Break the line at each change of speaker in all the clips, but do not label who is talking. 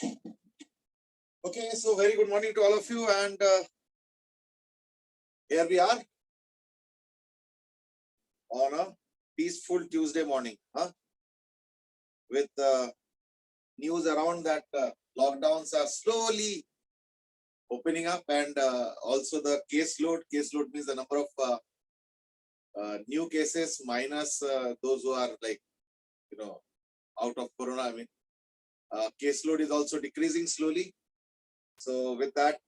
Okay, so very good morning to all of you, and here we are on a peaceful Tuesday morning, with news around that lockdowns are slowly opening up, and also the caseload. Caseload means the number of new cases minus those who are out of corona. I mean, caseload is also decreasing slowly. So with that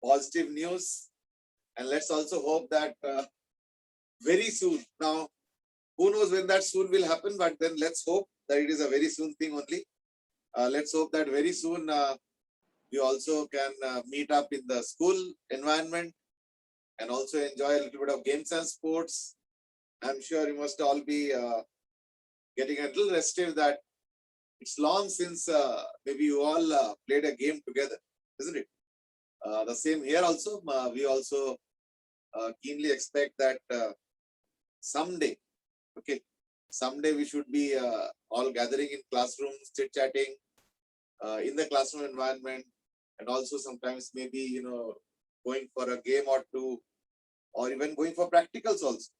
positive news, and let's also hope that very soon. Now, who knows when that soon will happen, but then let's hope that it is a very soon thing only. Let's hope that very soon we also can meet up in the school environment and also enjoy a little bit of games and sports. I'm sure you must all be getting a little restive that it's long since maybe you all played a game together, isn't it? The same here also. We also keenly expect that someday, someday we should be all gathering in classrooms, chit-chatting in the classroom environment, and also sometimes maybe going for a game or two, or even going for practicals also.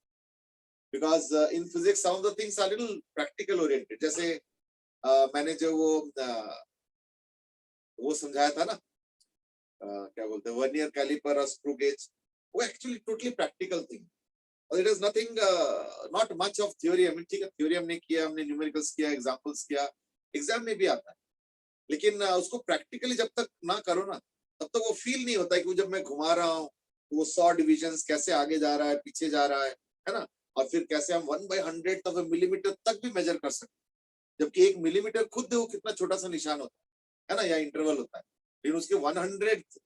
Because in physics some of the things are little practical oriented. जैसे मैंने जो वो समझाया था ना, क्या बोलते हैं, वर्नियर कैलिपर और स्क्रू गेज, वो actually totally practical thing. It is nothing, not much of theory. I mean, ठीक है, theory हमने किया, हमने न्यूमेरिकल्स किया, एग्जांपल्स किया, एग्जाम में भी आता है, लेकिन उसको प्रैक्टिकली जब तक ना करो ना, तब तक वो फील नहीं होता है कि जब मैं घुमा रहा हूँ वो 100 डिविजन्स कैसे आगे जा रहा है, पीछे जा रहा है ना, और फिर कैसे हम 1/100th of a millimeter तक भी मेजर कर सकते हैं, जबकि 1 मिलीमीटर खुद वो कितना छोटा सा निशान होता है ना, या इंटरवल होता है, लेकिन उसके 100th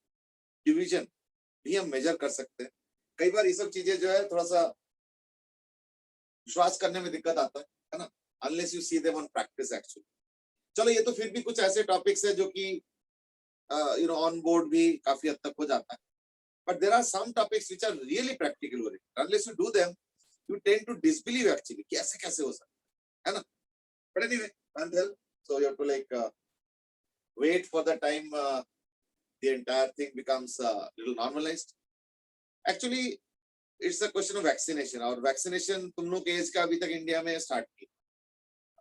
डिवीजन भी हम मेजर कर सकते हैं. कई बार ये सब चीजें जो है थोड़ा सा विश्वास करने में दिक्कत आता है ना, unless you see them on practice actually. चलो, ये तो फिर भी कुछ ऐसे टॉपिक्स है जो कि ऑन बोर्ड भी काफी हद तक हो जाता है, but there are some topics which are really practical oriented. Unless you do them you tend to disbelieve actually कि ऐसे कैसे हो सकता है ना. But anyway, can't help, so you have to like wait for the time the entire thing becomes a little normalized. Actually, it's a question of vaccination. और vaccination तुम लोग के एज का अभी तक इंडिया में स्टार्ट की.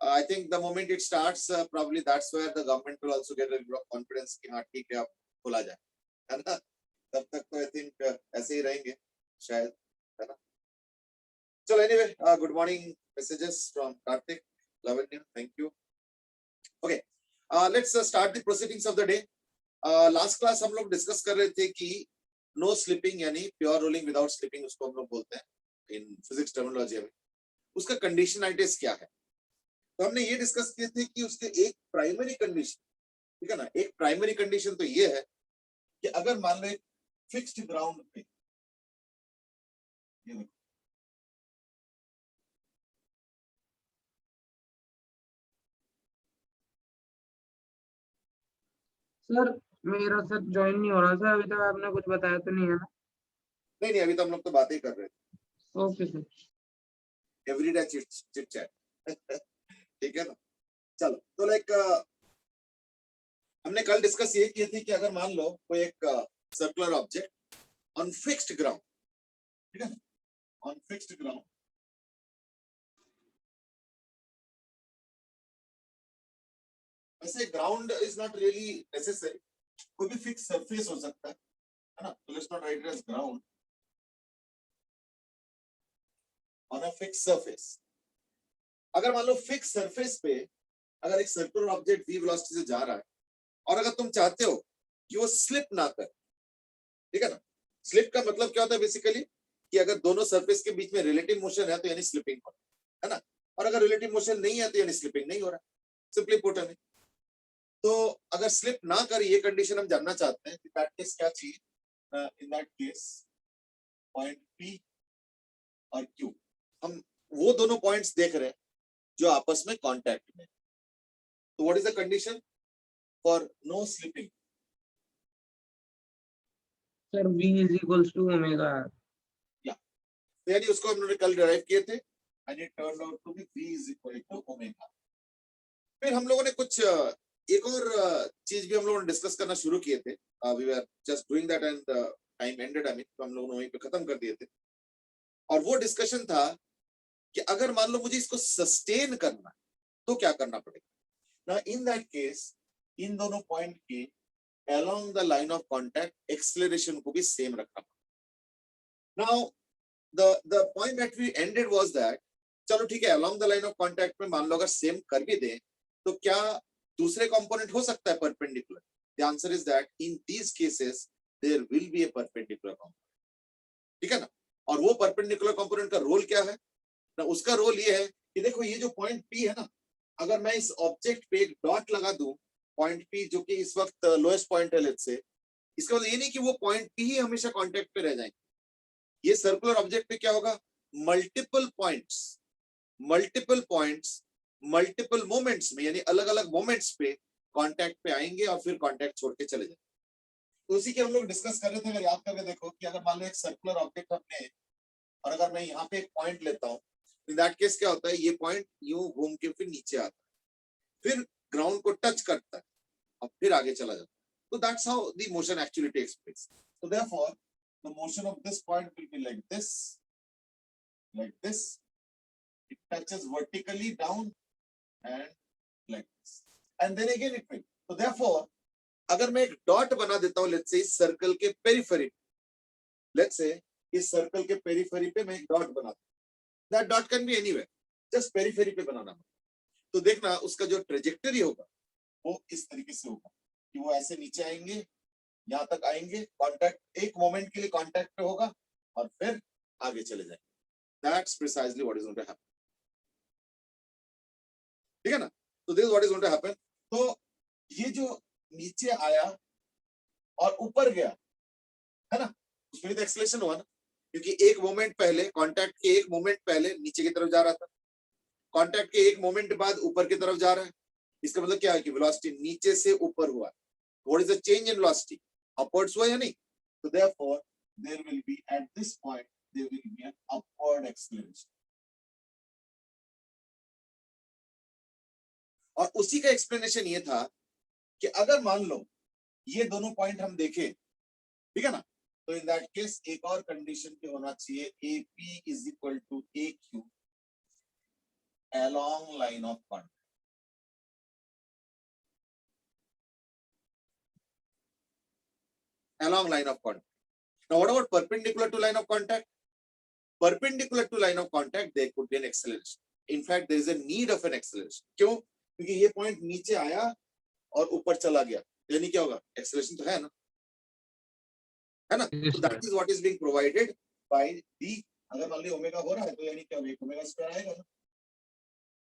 I think the moment it starts, probably that's where the government will also get a little of confidence कि हाँ ठीक है, अब खोला जाए, है ना. तब तक तो I think ऐसे ही रहेंगे शायद, है ना. So anyway, good morning messages from Karthik, Lavanya, thank you. Okay, let's start the proceedings of the day. Last class हम लोग डिस्कस कर रहे थे कि नो स्लिपिंग यानी प्योर रोलिंग विदाउट स्लिपिंग, उसको हम लोग बोलते हैं इन फिजिक्स टर्मिनोलॉजी में. उसका कंडीशनलिटीज क्या है, तो हमने ये डिस्कस किए थे कि उसके एक प्राइमरी कंडीशन, ठीक है ना, एक प्राइमरी कंडीशन तो ये है कि अगर मान लो एक फिक्स्ड ग्राउंड पे, ये देखो
सर, मेरा सर ज्वाइन नहीं हो रहा सर, अभी तक आपने कुछ बताया तो नहीं है ना.
नहीं, अभी तो हम लोग तो बातें ही कर रहे थे.
Okay sir.
Everyday chit chat ठीक है ना. चलो, तो लाइक हमने कल डिस्कस ये किए थे कि अगर मान लो कोई एक circular object on fixed ground, ठीक है, ऑन फिक्स्ड ग्राउंड, वैसे ground is not really necessary, कोई भी फिक्स सरफेस हो सकता है ना. तो let's not write it as ground, on a fix surface. अगर मान लो फिक्स सरफेस पे अगर एक सर्कुलर ऑब्जेक्ट v वेलोसिटी से जा रहा है, और अगर तुम चाहते हो कि वो स्लिप ना करे, ठीक है ना. स्लिप का मतलब क्या होता है बेसिकली, कि अगर दोनों सरफेस के बीच में रिलेटिव मोशन है तो यानी स्लिपिंग हो रहा है ना, और अगर रिलेटिव मोशन नहीं है तो यानी स्लिपिंग नहीं हो रहा. सिंपली पुट है. तो अगर स्लिप ना करे, ये कंडीशन हम जानना चाहते हैं कि दैट केस क्या चाहिए. इन दैट केस पॉइंट P और Q, हम वो दोनों पॉइंट्स देख रहे हैं जो आपस में कांटेक्ट में. तो what is the condition for no slipping?
Sir v = omega.
यानी उसको हमने कल डिराइव किए थे, and it turned out to be v = omega. फिर हम लोगों ने कुछ एक और चीज भी हम लोगों ने डिस्कस करना शुरू किए थे, we were just doing that and time ended, I mean तो हम लोगों ने वहीं पे खत्म कर दिए थे। और वो डिस्कशन था कि अगर मान लो मुझे इसको सस्टेन करना है तो क्या करना पड़ेगा। ना इन दैट केस इन दोनों पॉइंट के along the line of contact acceleration को भी सेम रखना पड़ेगा। Now the point that we ended was that चलो ठीक है, along the line of contact में मान लो अगर सेम कर भी दें तो क्या दूसरे कंपोनेंट हो सकता है perpendicular. The answer is that in these cases there will be a perpendicular component, ठीक है ना। और वो परपेंडिकुलर कंपोनेंट का रोल क्या है ना, उसका रोल ये है कि देखो ये जो पॉइंट P है ना, अगर मैं इस ऑब्जेक्ट पे एक डॉट लगा दूं पॉइंट P जो कि इस वक्त लोएस्ट पॉइंट है लेट्स से, इसका मतलब ये नहीं कि वो पॉइंट P ही हमेशा कांटेक्ट पे रह जाएंगे। ये सर्कुलर ऑब्जेक्ट पे क्या होगा, मल्टीपल पॉइंट्स मल्टीपल मोमेंट्स में, यानी अलग अलग मोमेंट्स पे कांटेक्ट पे आएंगे और फिर कांटेक्ट छोड़ के चले जाएंगे। तो उसी के हम लोग डिस्कस कर रहे थे। अगर याद करके देखो कि अगर मान लो एक सर्कुलर ऑब्जेक्ट हमने, और अगर मैं यहाँ पे एक पॉइंट लेता हूँ, इन दैट केस क्या होता है, ये पॉइंट यूं घूम के फिर नीचे आता है, फिर ग्राउंड को टच करता है और फिर आगे चला जाता है। So that's how the motion actually takes place. So therefore, the motion of this point will be like this. It touches vertically down and like this. And then again it will. So therefore, अगर मैं एक dot बना देता हूँ let's say इस circle के periphery, let's say इस circle के पेरिफेरी पे मैं एक डॉट बनाता हूँ, that dot can be anywhere, just periphery पे बनाना। तो देखना उसका जो ट्रेजेक्टरी होगा वो इस तरीके से होगा कि वो ऐसे नीचे आएंगे, यहाँ तक आएंगे, कांटेक्ट एक मोमेंट के लिए कांटेक्ट पे होगा और फिर आगे चले जाएंगे। That's precisely what is going to happen, ठीक है ना। तो this what is going to happen. तो ये जो नीचे आया और ऊपर गया है ना, उसमें तो एक्सेलरेशन हुआ ना, क्योंकि एक मोमेंट पहले, कांटेक्ट के एक मोमेंट पहले नीचे की तरफ जा रहा था, कांटेक्ट के एक मोमेंट बाद ऊपर की तरफ जा रहा है। इसका मतलब क्या है कि वेलोसिटी नीचे से ऊपर हुआ। What is the change in velocity? Upwards हुआ या नहीं? So therefore, there will be at this point there will be an upward acceleration. और उसी का एक्सप्लेनेशन ये था कि अगर मान लो ये दोनों पॉइंट हम देखें, ठीक है ना, तो इन दैट केस एक और कंडीशन पे होना चाहिए AP is equal to AQ along line of contact. Along line of contact. Now what about perpendicular to line of contact? Perpendicular to line of contact there could be an acceleration. In fact there is a need of an acceleration. क्यों? क्योंकि ये point नीचे आया और ऊपर चला गया, यानी क्या होगा, एक्सेलरेशन तो है ना, है ना।
Yes,
So
sir.
that is what is being provided by the, अगर मान लो ओमेगा हो रहा है तो यानी क्या होगा, ओमेगा स्क्वायर आएगा ना।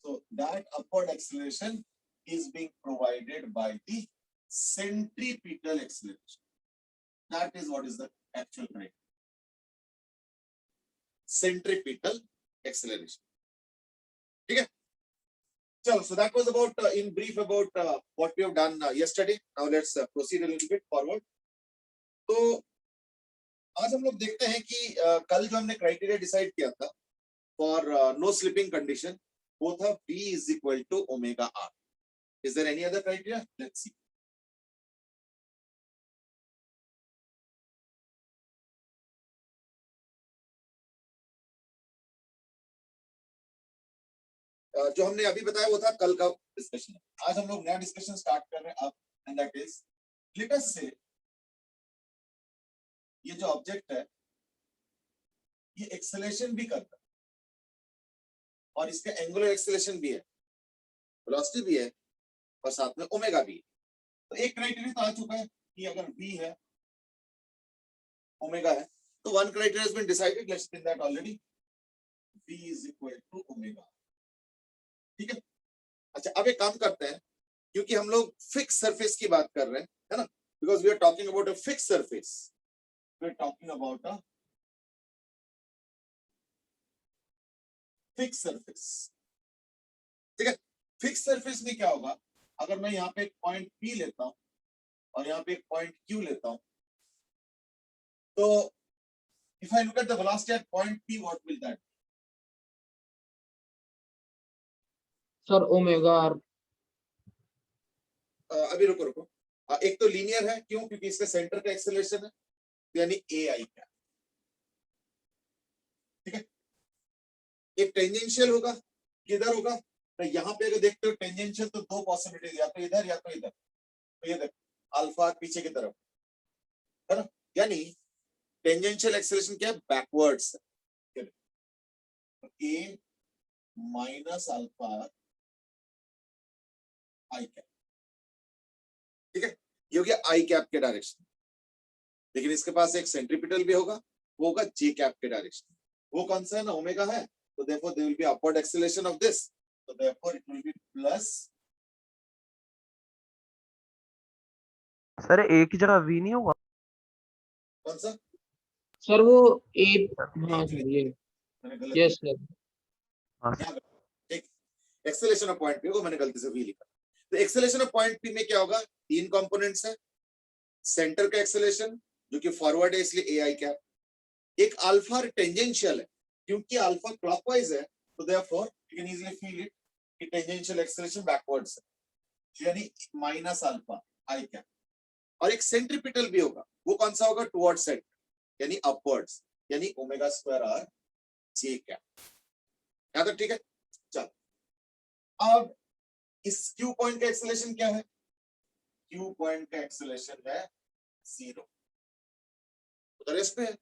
So that upward acceleration is being provided by the centripetal acceleration. That is what is the actual criteria. Centripetal acceleration. ठीक है, चलो. So that was about in brief about what we have done yesterday. Now let's proceed a little bit forward. तो आज हम लोग देखते हैं कि कल जो हमने क्राइटेरिया डिसाइड किया था फॉर नो स्लिपिंग कंडीशन, वो था B is equal to omega r. Is there any other criteria? Let's see. जो हमने अभी बताया वो था कल का डिस्कशन। आज हम लोग नया डिस्कशन स्टार्ट कर रहे हैं अब, and that is let us से ये जो ऑब्जेक्ट है ये एक्सेलरेशन भी करता है और इसका एंगुलर एक्सेलरेशन भी है, वेलोसिटी भी है और साथ में ओमेगा भी है। तो एक क्राइटेरिया तो आ चुका है कि अगर v है, ओमेगा है, तो one criteria has been decided, let's spin that already, v is equal to omega, ठीक है। अच्छा, अब एक काम करते हैं, क्योंकि हम लोग फिक्स सरफेस की बात कर रहे हैं, है ना, because we are talking about a fix surface, we are talking about a fix surface, ठीक है। फिक्स सरफेस में क्या होगा, अगर मैं यहाँ पे एक पॉइंट P लेता हूं और यहाँ पे एक पॉइंट Q लेता हूं, तो if I look at the velocity at point P, what will that be?
Sir, omega r.
अभी रुको रुको, एक तो लीनियर है, क्यों? क्योंकि इसका सेंटर का एक्सेलरेशन है, यानी ए आई कैप, ठीक है। एक टेंजेंशियल होगा, किधर होगा? तो यहाँ पे अगर देखते हो टेंजेंशियल, तो दो पॉसिबिलिटीज, या तो इधर या तो इधर। तो ये देखो अल्फा पीछे की तरफ है ना, यानी टेंजेंशियल एक्सेलरेशन क्या है? बैकवर्ड्स है। ए माइनस अल्फा आई कैप, ठीक है, ये हो गया आई कैप के डायरेक्शन। लेकिन इसके पास एक सेंट्रीपिटल भी होगा, वो होगा जे कैप के डायरेक्शन। वो कौन सा है ना? ओमेगा है, तो therefore there will be upward acceleration of this, so therefore it will be plus।
Sir एक ही जगह वी नहीं होगा?
कौन सा?
सर वो ए, हाँ
एक
सर ये,
मैंने गलत
यस
लिखा,
हाँ
यहाँ गलत। एक एक्सेलरेशन ऑफ पॉइंट पी को मैंने गलती से वी लिखा। तो एक्सेलरेशन ऑफ पॉइंट पी में क्या होगा? तीन कंपोनेंट्स है, सेंटर का एक्सेलरेशन जो कि फॉरवर्ड है इसलिए ए आई कैप, एक अल्फा टेंजेंशियल है, क्योंकि अल्फा क्लॉकवाइज है, तो therefore you can easily feel it कि टेंजेंशियल एक्सेलरेशन बैकवर्ड्स है, यानी माइनस अल्फा आई कैप। और एक सेंट्रीपिटल भी होगा, वो कौन सा होगा? टुवर्ड्स सेंटर, यानी अपवर्ड्स, यानी omega square R J cap. यहां तक ठीक है? चलो अब इस क्यू पॉइंट का एक्सेलरेशन क्या है? क्यू पॉइंट का एक्सेलरेशन है 0, तो रेस्ट पे है।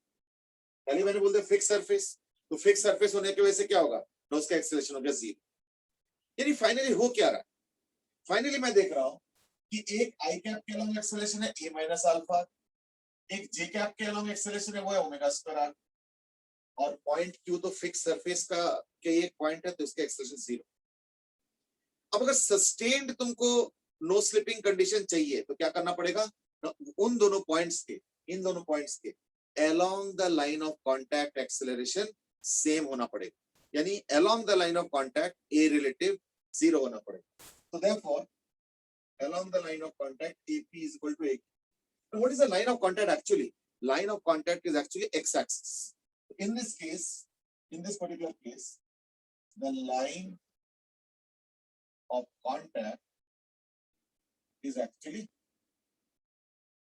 पहले मैंने बोल दिया फिक्स सरफेस, तो फिक्स सरफेस होने की वजह से क्या होगा? तो उसका एक्सेलरेशन हो गया 0। यानी फाइनली हो क्या रहा है? फाइनली मैं देख रहा हूं कि एक आई कैप के अलोंग एक्सेलरेशन है ए माइनस अल्फा, एक जे कैप के अलोंग एक्सेलरेशन है वो है ओमेगा स्क्वायर आर, और पॉइंट क्यू तो फिक्स सरफेस का के एक पॉइंट है, तो इसका एक्सेलरेशन 0। अब अगर सस्टेन्ड तुमको नो स्लिपिंग कंडीशन चाहिए तो क्या करना पड़ेगा? उन दोनों पॉइंट्स के, इन दोनों पॉइंट्स के along the line of contact acceleration same होना पड़ेगा, यानी along the line of contact a relative 0 होना पड़ेगा। So therefore along the line of contact AP is equal to A. So what is the line of contact actually? Line of contact is actually x-axis. In this case, in this particular case, the line of contact is actually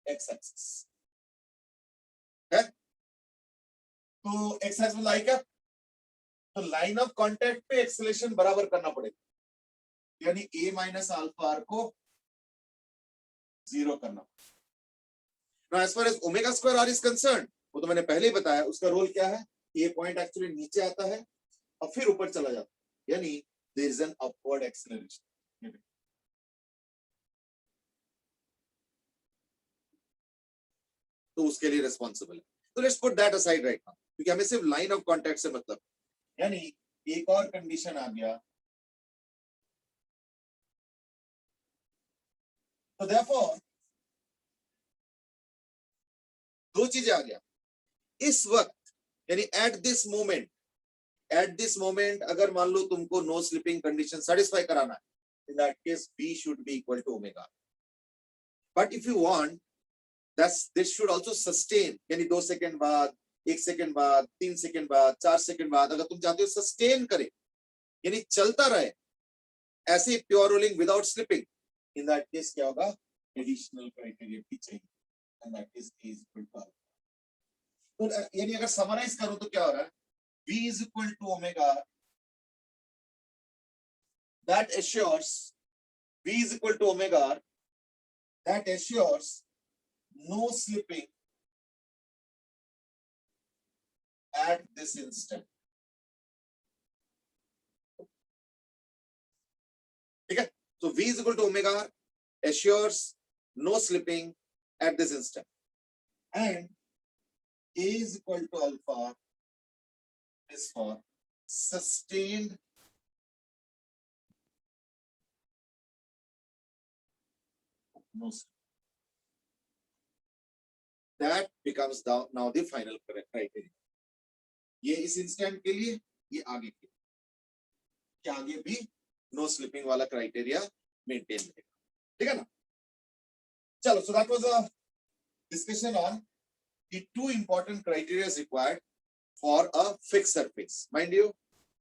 x-axis. है? तो x-axis में लाई क्या? तो line of contact पे acceleration बराबर करना पड़ेगा, यानी a माइनस अल्फा आर को 0 करना। Now as far as omega square r is concern, वो तो मैंने पहले ही बताया, उसका रोल क्या है? ये पॉइंट एक्चुअली नीचे आता है और फिर ऊपर चला जाता है, यानी there is an upward acceleration. तो उसके लिए रिस्पॉन्सिबल है। तो let's put that aside right now, क्योंकि हमें सिर्फ लाइन ऑफ कांटेक्ट से मतलब, यानी एक और कंडीशन आ गया। तो therefore दो चीजें आ गया इस वक्त, यानी एट दिस मोमेंट अगर मान लो तुमको नो स्लिपिंग कंडीशन सेटिस्फाई कराना है, in that case b should be equal to omega. But if you want this should also sustain, यानी 2 सेकंड बाद, 1 सेकंड बाद, 3 सेकंड बाद, 4 सेकंड बाद, अगर तुम चाहते हो सस्टेन करे, यानी चलता रहे ऐसे pure rolling without slipping, in that case क्या होगा? एडिशनल क्राइटेरिया भी चाहिए, and that is a is equal to alpha। तो यानी अगर समराइज करूं तो क्या हो रहा है? v is equal to omega, that assures v is equal to omega, that assures no slipping at this instant। ठीक है, so v is equal to omega assures no slipping at this instant, and a is equal to alpha is for sustained no slip। That becomes now the final criteria। ये इस instant के लिए, ये आगे के लिए, कि आगे भी नो स्लिपिंग वाला क्राइटेरिया मेंटेन रहेगा, ठीक है ना? चलो, so that was a discussion on the two important criteria required for a fixed surface। Mind you,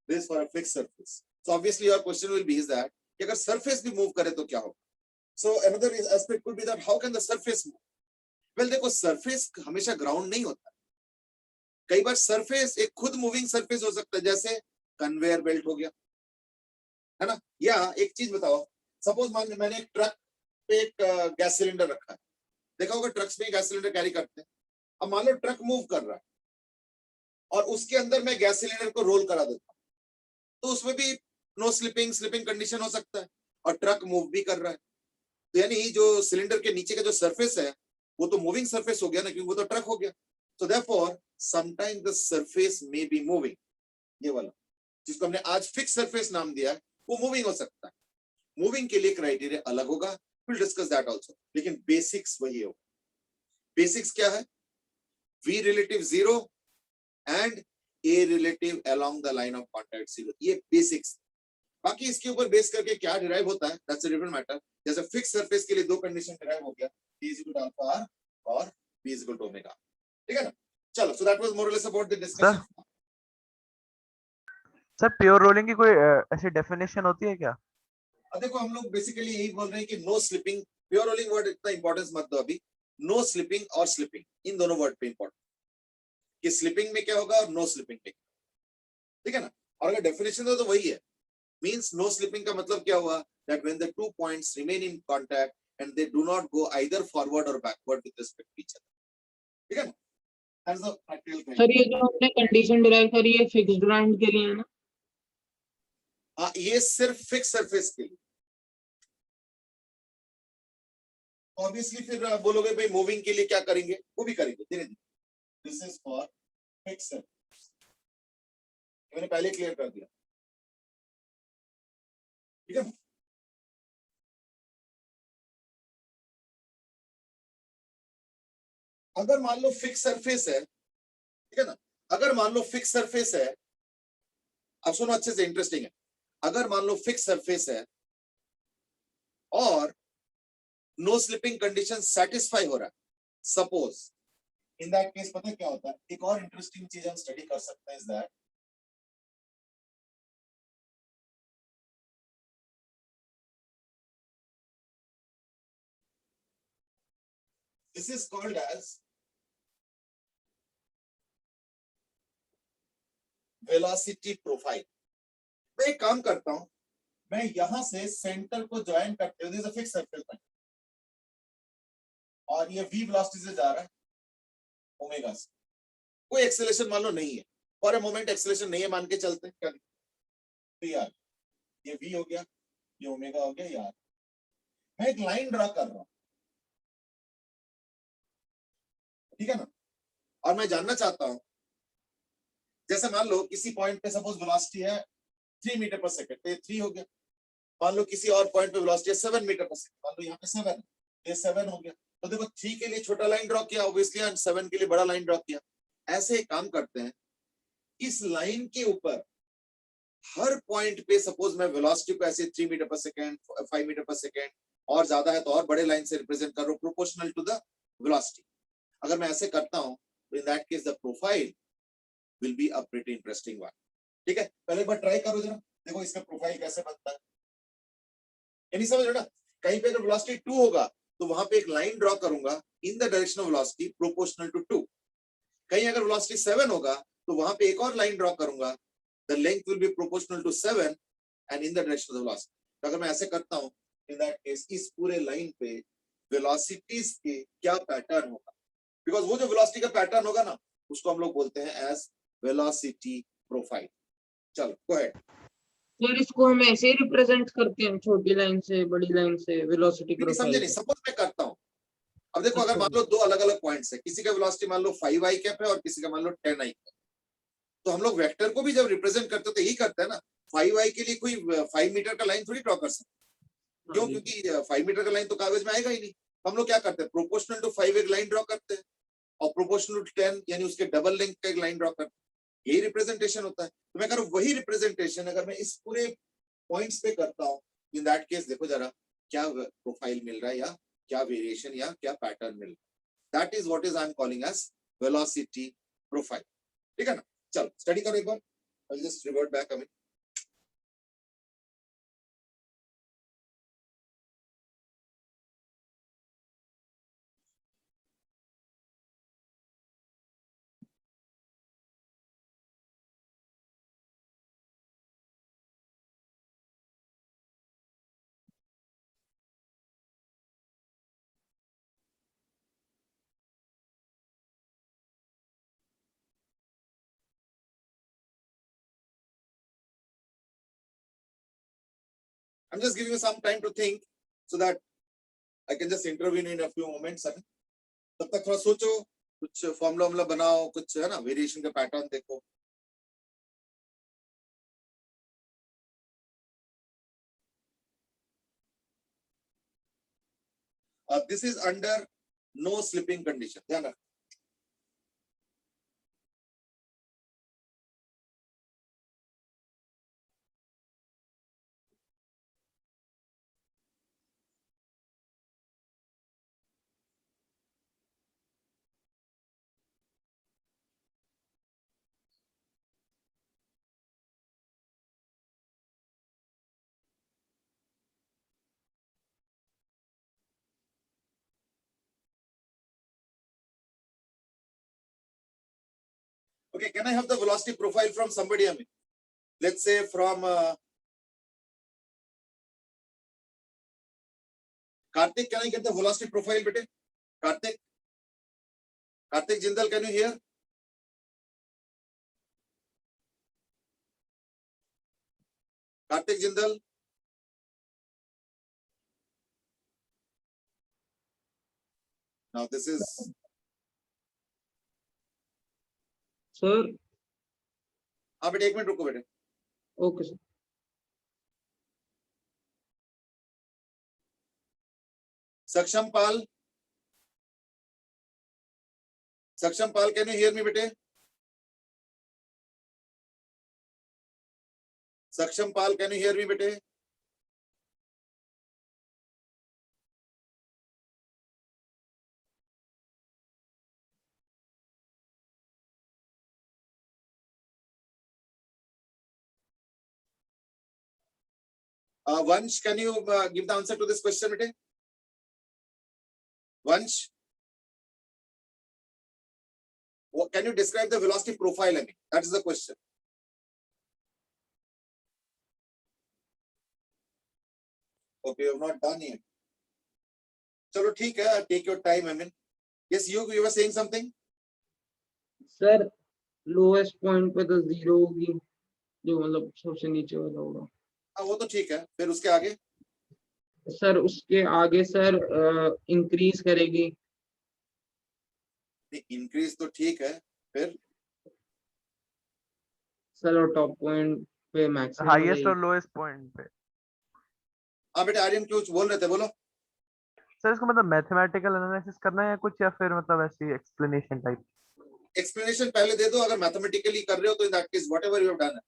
this for a fixed surface। So obviously your question will be is that कि अगर surface भी move करे तो क्या होगा? So another aspect could be that how can the surface move? Well, देखो surface हमेशा ground नहीं होता, कई बार सरफेस एक खुद मूविंग सरफेस हो सकता है, जैसे कन्वेयर बेल्ट हो गया, है ना। या एक चीज बताओ, सपोज मान लो मैंने एक ट्रक पे एक गैस सिलेंडर रखा है, देखा होगा ट्रक्स में गैस सिलेंडर कैरी करते हैं। अब मान लो ट्रक मूव कर रहा है और उसके अंदर मैं गैस सिलेंडर को रोल करा देता हूँ, तो उसमें भी नो स्लिपिंग स्लिपिंग कंडीशन हो सकता है, और ट्रक मूव भी कर रहा है, तो यानी जो सिलेंडर के नीचे का जो सरफेस है वो तो मूविंग सरफेस हो गया ना, क्योंकि वो तो ट्रक हो गया। So therefore, sometimes the surface may be moving. ये वाला जिसको हमने आज फिक्स सरफेस नाम दिया है, वो मूविंग हो सकता है। मूविंग के लिए क्राइटेरिया अलग होगा, we'll discuss that also, लेकिन बेसिक्स वही होगा। बेसिक्स क्या है? V relative 0 and A relative along the line of contact 0, ये बेसिक्स। बाकी इसके ऊपर बेस करके क्या डिराइव होता है, that's a different matter। जैसे फिक्स सरफेस के लिए दो कंडीशन डिराइव हो गया, T is equal to alpha r और B is equal to omega, ठीक है ना। चलो, so that was more or less about the discussion।
Sir pure rolling की कोई ऐसी डेफिनेशन होती है क्या?
अब देखो हम लोग बेसिकली यही बोल रहे हैं कि no slipping, pure rolling word इतना इंपॉर्टेंस मत दो अभी, नो स्लिपिंग और स्लिपिंग, इन दोनों वर्ड पे इंपॉर्टेंट कि स्लिपिंग में क्या होगा और नो स्लिपिंग में, ठीक है ना। और अगर डेफिनेशन दो तो वही है, मींस नो स्लिपिंग का मतलब क्या हुआ, that when the two points remain in contact and they do not go either forward और backward with respect to each other, ठीक है ना। That's the practical thing.
Sir ये जो हमने कंडीशन डिराइव करी है फिक्स्ड लाइन के लिए है ना?
हाँ, ये सिर्फ फिक्स सरफेस के लिए। ऑब्वियसली फिर बोलोगे भाई मूविंग के लिए क्या करेंगे, वो भी करेंगे धीरे धीरे। This is for fix surface, मैंने पहले क्लियर कर दिया, ठीक है। अगर मान लो फिक्स सरफेस है, ठीक है ना, अगर मान लो फिक्स सरफेस है, अब सुनो अच्छे से, इंटरेस्टिंग है। अगर मान लो फिक्स सरफेस है और नो स्लिपिंग कंडीशन सेटिस्फाई हो रहा है, सपोज इन दैट केस पता है क्या होता है, एक और इंटरेस्टिंग चीज हम स्टडी कर सकते हैं, is that this is called as velocity profile. मैं एक काम करता हूं, मैं यहां से सेंटर को ज्वाइन करते हुए, दिस इज फिक्स सरफेस और ये v वेलोसिटी से जा रहा है ओमेगा से, कोई एक्सेलरेशन मान लो नहीं है, फॉर अ मोमेंट एक्सेलरेशन नहीं है मान के चलते हैं, क्या तो यार ये v हो गया, ये ओमेगा हो गया यार। मैं एक लाइन ड्रा कर रहा हूं, ठीक है ना, और मैं जानना चाहता हूं, जैसे मान लो किसी पॉइंट पे सपोज वेलोसिटी है 3 मीटर पर सेकंड, तो ये 3 हो गया। मान लो किसी और पॉइंट पे वेलोसिटी है 7 मीटर पर सेकंड, मान लो यहाँ पे 7, ये 7 हो गया। तो देखो 3 के लिए छोटा लाइन ड्रॉ किया ऑब्वियसली, एंड 7 के लिए बड़ा लाइन ड्रॉ किया। ऐसे एक काम करते हैं, इस लाइन के ऊपर हर पॉइंट पे सपोज मैं वेलोसिटी को ऐसे 3 metre per second, 5 metre per second, और ज्यादा है तो और बड़े लाइन से रिप्रेजेंट कर रहा हूं प्रोपोर्शनल टू द वेलोसिटी। अगर मैं ऐसे करता हूं तो in that case the profile will be a pretty interesting one, ठीक है। पहले एक बार ट्राई करो जरा, देखो इसका प्रोफाइल कैसे बनता है, यानी समझ रहे ना। कहीं पे अगर वेलोसिटी 2 होगा तो वहां पे एक लाइन ड्रॉ करूंगा in the direction of velocity proportional to 2। कहीं अगर वेलोसिटी 7 होगा तो वहां पे एक और लाइन ड्रॉ करूंगा, the length will be proportional to 7 and in the direction of the velocity. तो अगर मैं ऐसे करता हूं, इन दैट केस इस पूरे लाइन पे वेलोसिटीज के क्या पैटर्न होगा, बिकॉज वो जो वेलोसिटी का पैटर्न होगा ना, उसको हम लोग बोलते हैं एज वेलोसिटी प्रोफाइल। चलो गो अहेड।
सर इसको हम ऐसे ही रिप्रेजेंट करते हैं, छोटी लाइन से बड़ी लाइन से वेलोसिटी
समझे
प्रोफाइल
नहीं,
को।
सपोज मैं करता हूं, अब देखो अगर मान लो दो अलग अलग पॉइंट्स है, किसी का वेलोसिटी मान लो 5 आई कैप है और किसी का मान लो 10 आई कैप, तो हम लोग वेक्टर को भी जब रिप्रेजेंट करते हैं तो यही करते हैं ना। 5 आई के लिए कोई 5 मीटर का लाइन थोड़ी ड्रॉ कर सकते, क्यों, क्योंकि 5 मीटर का लाइन तो कागज में आएगा ही नहीं। हम लोग क्या करते हैं, प्रोपोर्शनल टू 5 एक लाइन ड्रॉ करते हैं, और प्रोपोर्शनल टू 10 यानी उसके डबल लेंथ का एक लाइन ड्रॉ करते हैं, यही रिप्रेजेंटेशन होता है। तो मैं करूँ वही रिप्रेजेंटेशन अगर मैं इस पूरे पॉइंट्स पे करता हूँ, इन दैट केस देखो जरा क्या प्रोफाइल मिल रहा है, या क्या वेरिएशन या क्या पैटर्न मिल रहा है। That is what is I am calling as velocity profile, ठीक है ना। चलो स्टडी करो एक बार, I will just revert back a I'm just giving you some time to think so that I can just intervene in a few moments. तब तक थोड़ा सोचो, कुछ फॉर्मूला वॉर्मूला बनाओ, कुछ है ना वेरिएशन का पैटर्न देखो. This is under no slipping condition. ध्यान रखना. Okay, can I have the velocity profile from somebody? I mean, let's say from Karthik. Can I get the velocity profile, bete? Karthik. Karthik Jindal, can you hear? Karthik Jindal. Now this is.
Sir
हाँ बेटे, एक minute रुको बेटे.
Okay sir.
Saksham Pal. Saksham Pal, can you hear me, bete? Saksham Pal, can you hear me, bete? Vansh, can you give the answer to this question, bete? Vansh, can you describe the velocity profile? I mean, that is the question. Okay, you have not done yet. चलो ठीक है, take your time. I mean, yes, you were saying something.
Sir lowest point पे तो 0 होगी, जो मतलब सबसे नीचे वाला होगा.
हाँ वो तो ठीक है, फिर उसके आगे.
सर उसके आगे सर इंक्रीज करेगी.
इंक्रीज तो ठीक है, फिर
सर और टॉप पॉइंट पे मैक्सिमम
हाईएस्ट और लोएस्ट पॉइंट पे.
हाँ बेटे, आर्यन कुछ बोल रहे थे, बोलो.
सर इसको मतलब मैथमेटिकल एनालिसिस करना है या कुछ, या फिर मतलब ऐसी एक्सप्लेनेशन टाइप?
एक्सप्लेनेशन पहले दे दो. अगर मैथमेटिकली कर रहे हो तो in that case whatever you have done.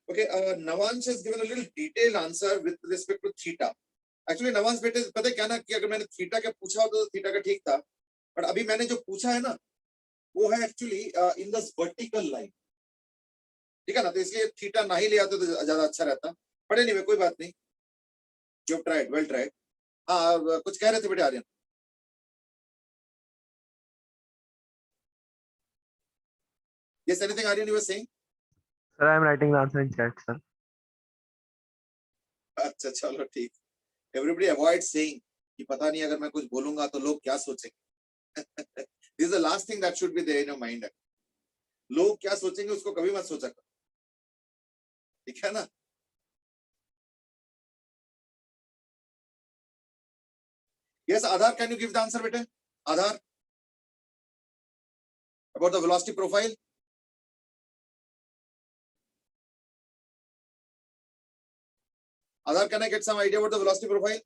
Okay, Navansh has given a little detailed answer with respect to theta. Actually, Navansh बेटे पता है क्या ना, कि अगर मैंने थीटा का पूछा होता तो थीटा का ठीक था, पर अभी मैंने जो पूछा है ना, वो है actually in the vertical line. ठीक है ना, तो इसलिए थीटा ना ही ले आते तो ज्यादा अच्छा रहता. पर एनीवे कोई बात नहीं. You have tried, well tried. हाँ, कुछ कह रहे थे बेटे Aryan. Yes, anything Aryan you were saying?
Sir, I am writing the answer in chat, sir.
अच्छा चलो ठीक. Everybody avoid saying कि पता नहीं अगर मैं कुछ बोलूंगा तो लोग क्या सोचेंगे. This is the last thing that should be there in your mind. लोग क्या सोचेंगे उसको कभी मत सोचा करो. ठीक है ना. Yes, Adhar, can you give the answer बेटे? Adhar, about the velocity profile. Adhar, can I get some idea about the velocity profile?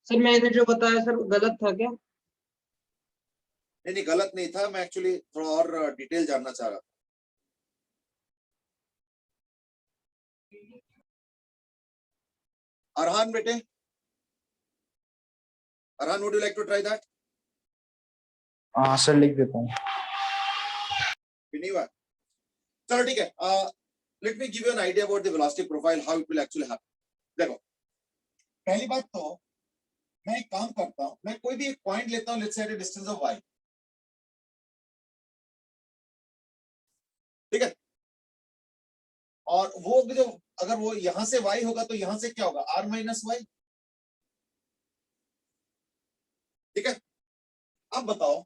Sir मैंने जो बताया सर गलत था क्या?
नहीं गलत नहीं था. मैं एक्चुअली थोड़ा और डिटेल जानना चाह रहा था. Arhan बेटे, Arhan, would you like to try that?
हाँ सर, लिख देता हूँ.
चलो ठीक है. Let me give you an idea about the velocity profile, how it will actually happen. देखो, पहली बात तो मैं एक काम करता हूं. मैं कोई भी एक पॉइंट लेता हूं, let's say at a distance of y. ठीक है, और वो जो अगर वो यहां से y होगा तो यहां से क्या होगा, r माइनस वाई। ठीक है, अब बताओ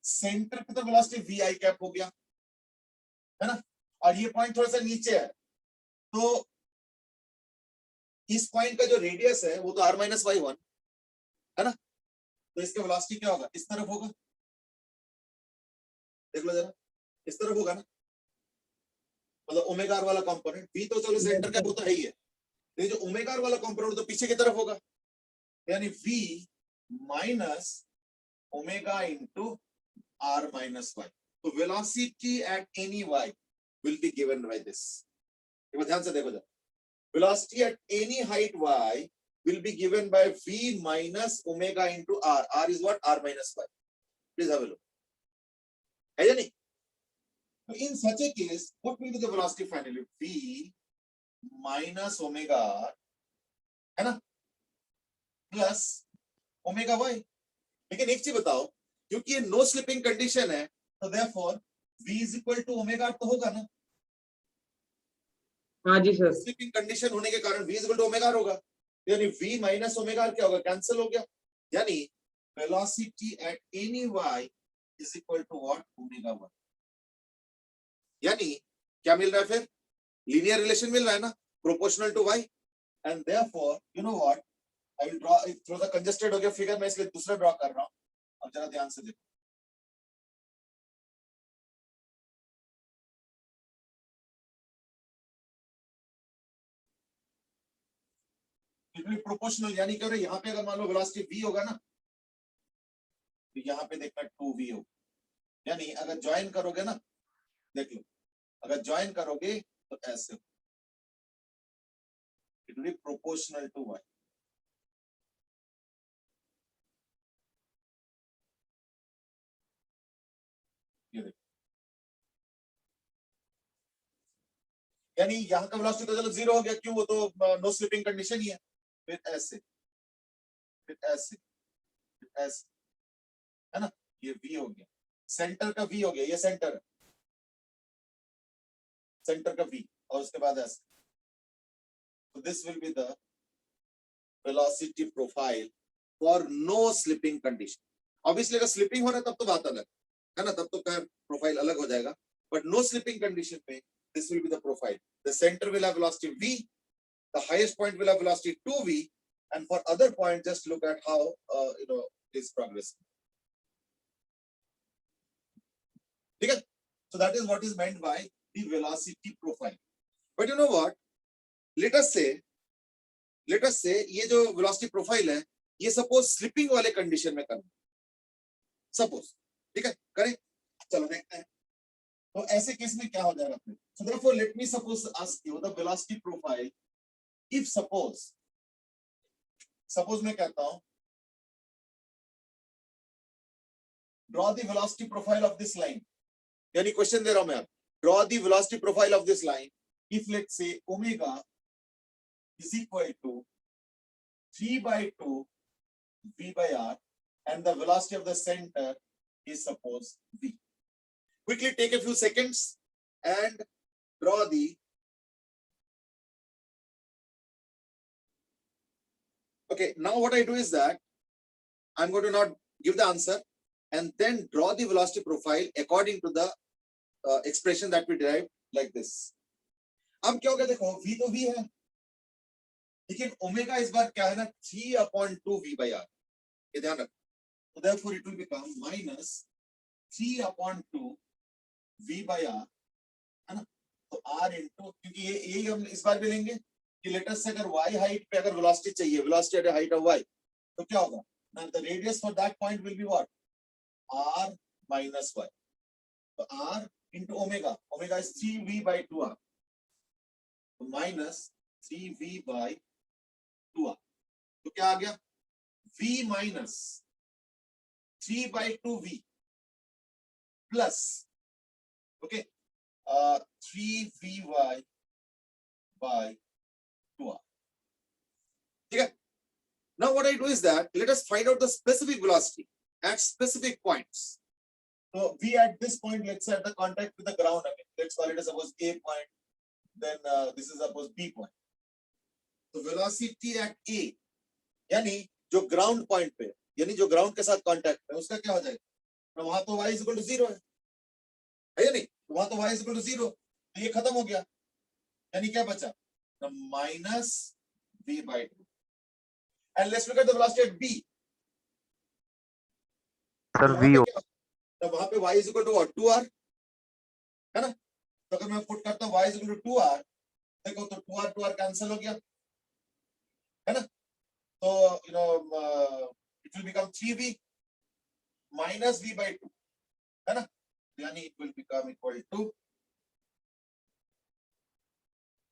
सेंटर पे तो वेलोसिटी वी आई कैप हो गया है ना, और ये पॉइंट थोड़ा सा नीचे है, तो इस पॉइंट का जो रेडियस है वो तो r माइनस वाई वन है ना, तो इसका वेलोसिटी क्या होगा, इस तरफ होगा। देख लो जरा, इस तरफ होगा ना, मतलब ओमेगा आर वाला कंपोनेंट, v तो चलो सेंटर का वो तो है ही है, ये जो ओमेगा आर वाला कंपोनेंट तो पीछे की तरफ होगा, यानी v minus omega into r minus Y. तो velocity at any y will be given by this। एक बार ध्यान से देखो जरा, velocity at any height y will be given by v minus omega into r। r is what, r minus y। Please have a look, है या नहीं? In such a case, what will be the velocity finally? v minus omega r है ना, plus omega y। लेकिन एक चीज बताओ, क्योंकि ये नो स्लिपिंग कंडीशन है, तो therefore v is equal to omega r तो होगा ना,
हाँ जी सर।
स्लिपिंग कंडीशन होने के कारण v is equal to omega r होगा, यानी v माइनस ओमेगा r क्या होगा, कैंसिल हो गया, यानी velocity at any y is equal to what, omega 1। यानी क्या मिल रहा है फिर, लीनियर रिलेशन मिल रहा है ना, proportional to y, and therefore you know what, I will draw, थोड़ा सा कंजेस्टेड हो गया फिगर, मैं इसलिए दूसरा ड्रॉ कर रहा हूं, अब जरा ध्यान से देखो। प्रोपोर्शनल यानी क्या, यहाँ पे अगर मान लो वेलोसिटी v होगा ना, तो यहाँ पे देखना 2v होगा, यानी अगर ज्वाइन करोगे ना, देख लो अगर ज्वाइन करोगे तो ऐसे, it will be proportional to y। ये देखो, यानी यहाँ का वेलोसिटी तो चलो जीरो हो गया, क्यों, वो तो नो स्लिपिंग कंडीशन ही है, फिर ऐसे, फिर ऐसे, फिर ऐसे, है ना, ये v हो गया, सेंटर का v हो गया, ये सेंटर है, सेंटर का v, और उसके बाद ऐसे, तो this will be the velocity profile for no slipping condition. Obviously अगर स्लिपिंग हो रहा है तब तो बात अलग है ना, तब तो प्रोफाइल अलग हो जाएगा, बट नो स्लिपिंग कंडीशन में this will be the profile, the center will have velocity v, the highest point will have velocity 2v, and for other points just look at how it is progressing। ठीक है, so that is what is meant by the velocity profile। but you know what, let us say ये जो velocity profile है, ये suppose slipping वाले condition में करना, suppose, ठीक है, करें, चलो देखते हैं, तो ऐसे केस में क्या हो जाएगा फिर। so therefore let me suppose ask you the velocity profile if suppose मैं कहता हूं draw the velocity profile of this line, यानी क्वेश्चन दे रहा हूं मैं, draw the velocity profile of this line if let's say omega is equal to 3/2 v by r and the velocity of the center is suppose v। quickly take a few seconds and draw the okay, now what I do is that I'm going to not give the answer and then draw the velocity profile according to the expression that we derived like this। अब क्या हो गया, देखो v तो v है, लेकिन omega इस बार क्या है ना, 3/2 v by r, ये ध्यान रखो, so therefore it will become minus 3/2 v by r, है ना, तो r into, क्योंकि ये यही हम इस बार भी लेंगे कि लेटेस्ट से अगर y हाइट पे अगर वेलोसिटी चाहिए, velocity at height of y, तो क्या होगा, now the radius for that point will be what, r minus y, तो r into omega, omega is 3v by 2r, तो minus 3v by 2r, तो क्या आ गया, v minus 3/2v plus okay 3vy by 2r। ठीक है, now what I do is that let us find out the specific velocity at specific points। So V at this point, let's say at the contact with the ground, I mean, let's call it as suppose A point, then this is suppose B point. So velocity at A, यानी जो ground point पे, यानी जो ground के साथ contact है, उसका क्या हो जाएगा? तो वहां तो y इक्वल टू 0 है या नहीं? तो वहां तो y इक्वल टू 0, तो ये खत्म हो गया, यानी क्या बचा? Minus v by 2. And let's look at the velocity at B.
Sir
तो
वी
वहां पे क्या? तो वहां पे y is equal to what? 2r, है ना? तो अगर मैं पुट करता हूँ y is equal to 2r, देखो तो 2r कैंसिल हो गया, है ना? तो it will become 3v minus v by 2, है ना? यानी it will become equal to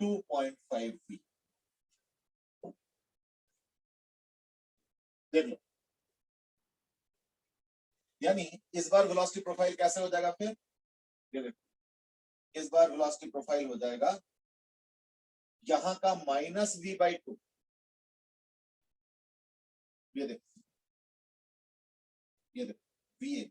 2.5v. देख लो, यानी इस बार वेलोसिटी प्रोफाइल कैसे हो जाएगा फिर? ये देखो, इस बार वेलोसिटी प्रोफाइल हो जाएगा यहां का माइनस v by 2, ये देखो va,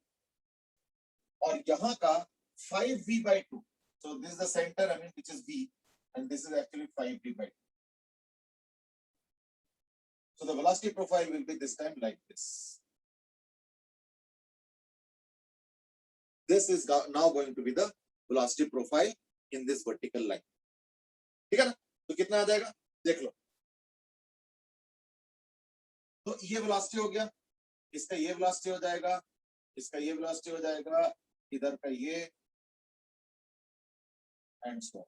और यहां का 5v by 2. So this is the center, I mean, which is v, and this is actually 5v by 2. So the velocity profile will be this time like this. This is now going to be the velocity profile in this vertical line. ठीक है ना? तो कितना आ जाएगा? देख लो, तो ये velocity हो गया, इसका ये वेलोसिटी हो जाएगा, इसका ये वेलोसिटी हो जाएगा, इधर का ये, एंड सो ऑन.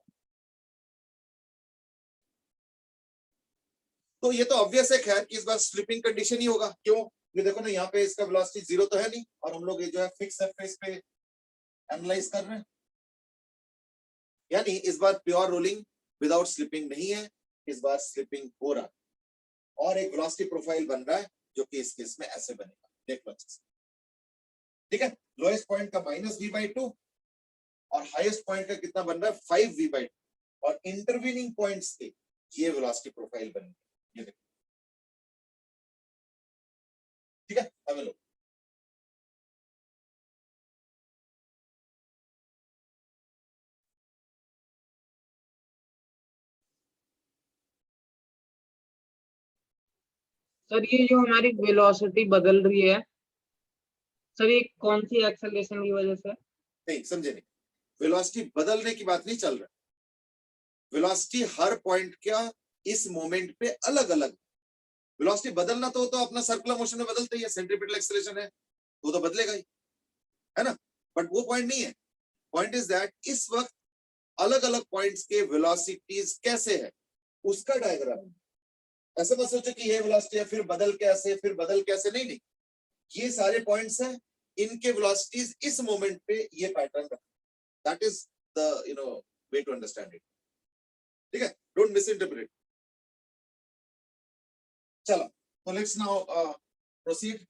तो ये तो ऑब्वियस है खैर कि इस बार स्लिपिंग कंडीशन ही होगा. क्यों? ये देखो ना, यहाँ पे इसका वेलोसिटी 0 तो है नहीं, और हम लोग ये जो है फिक्स सरफेस पे एनालाइज कर रहे हैं, यानी इस बार प्योर रोलिंग विदाउट स्लिपिंग नहीं है, इस बार स्लिपिंग हो रहा है, और एक वेलोसिटी प्रोफाइल बन रहा है जो कि इस केस में ऐसे बनेगा. देख लो अच्छे से, ठीक है? लोएस्ट पॉइंट का माइनस v by 2 और हाईएस्ट पॉइंट का कितना बन रहा है? 5v by 2, और इंटरवीनिंग पॉइंट्स के ये वेलोसिटी प्रोफाइल बनेगी. ये देखो, ठीक है? अब लो,
सर ये जो हमारी वेलोसिटी बदल रही है, सर ये कौन सी एक्सेलरेशन की वजह से?
नहीं समझे नहीं, वेलोसिटी बदलने की बात नहीं चल रहा. वेलोसिटी हर पॉइंट का इस मोमेंट पे अलग अलग. वेलोसिटी बदलना तो अपना सर्कुलर मोशन में बदलता ही है, सेंट्रीपिटल एक्सेलरेशन है, वो तो बदलेगा ही, है ना? बट वो पॉइंट नहीं है. पॉइंट इज दैट इस वक्त अलग अलग पॉइंट्स के वेलोसिटीज कैसे है उसका डायग्राम. ऐसे मत सोचो कि ये वेलोसिटी है फिर बदल कैसे, फिर बदल कैसे, नहीं नहीं, ये सारे पॉइंट्स हैं, इनके वेलोसिटीज इस मोमेंट पे ये पैटर्न है. That is the way to understand it. ठीक है? Don't misinterpret. चलो, तो लेट्स नाउ प्रोसीड.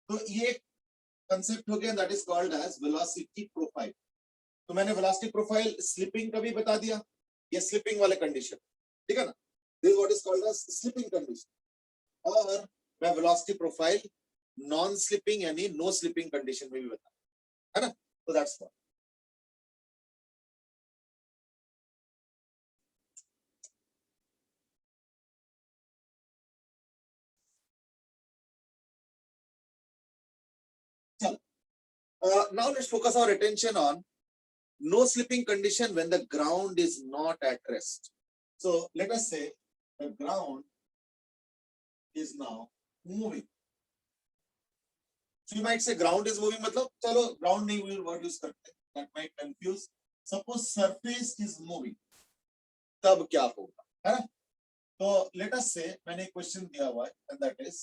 तो ये कंसेप्ट हो गया, that is called as velocity profile. तो मैंने वेलोसिटी प्रोफाइल स्लिपिंग का भी बता दिया, ये स्लिपिंग वाले कंडीशन, ठीक है ना? This what is called as slipping condition. और मैं वेलोसिटी प्रोफाइल नॉन स्लिपिंग यानी नो स्लिपिंग कंडीशन में भी बता, है ना? तो that's what. Now let's focus our attention on no slipping condition when the ground is not at rest. So let us say the ground is now moving. So you might say ground is moving, मतलब चलो ground नहीं will word use करते, that might confuse. Suppose surface is moving, तब क्या होगा, है ना? तो let us say मैंने एक क्वेश्चन दिया हुआ है, and that is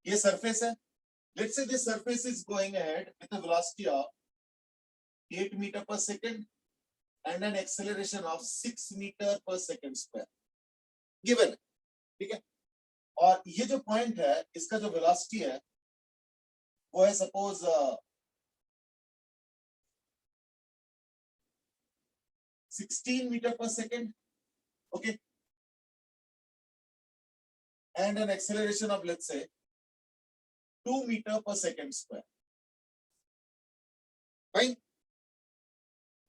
ये surface है. Let's say this surface is going ahead with a velocity of 8 meter per second and an acceleration of 6 meter per second square. Given है, ठीक है? और ये जो पॉइंट है, इसका जो वेलोसिटी है वो है suppose 16 meter per second, okay, and an acceleration of let's say 2 meter per second square. Fine.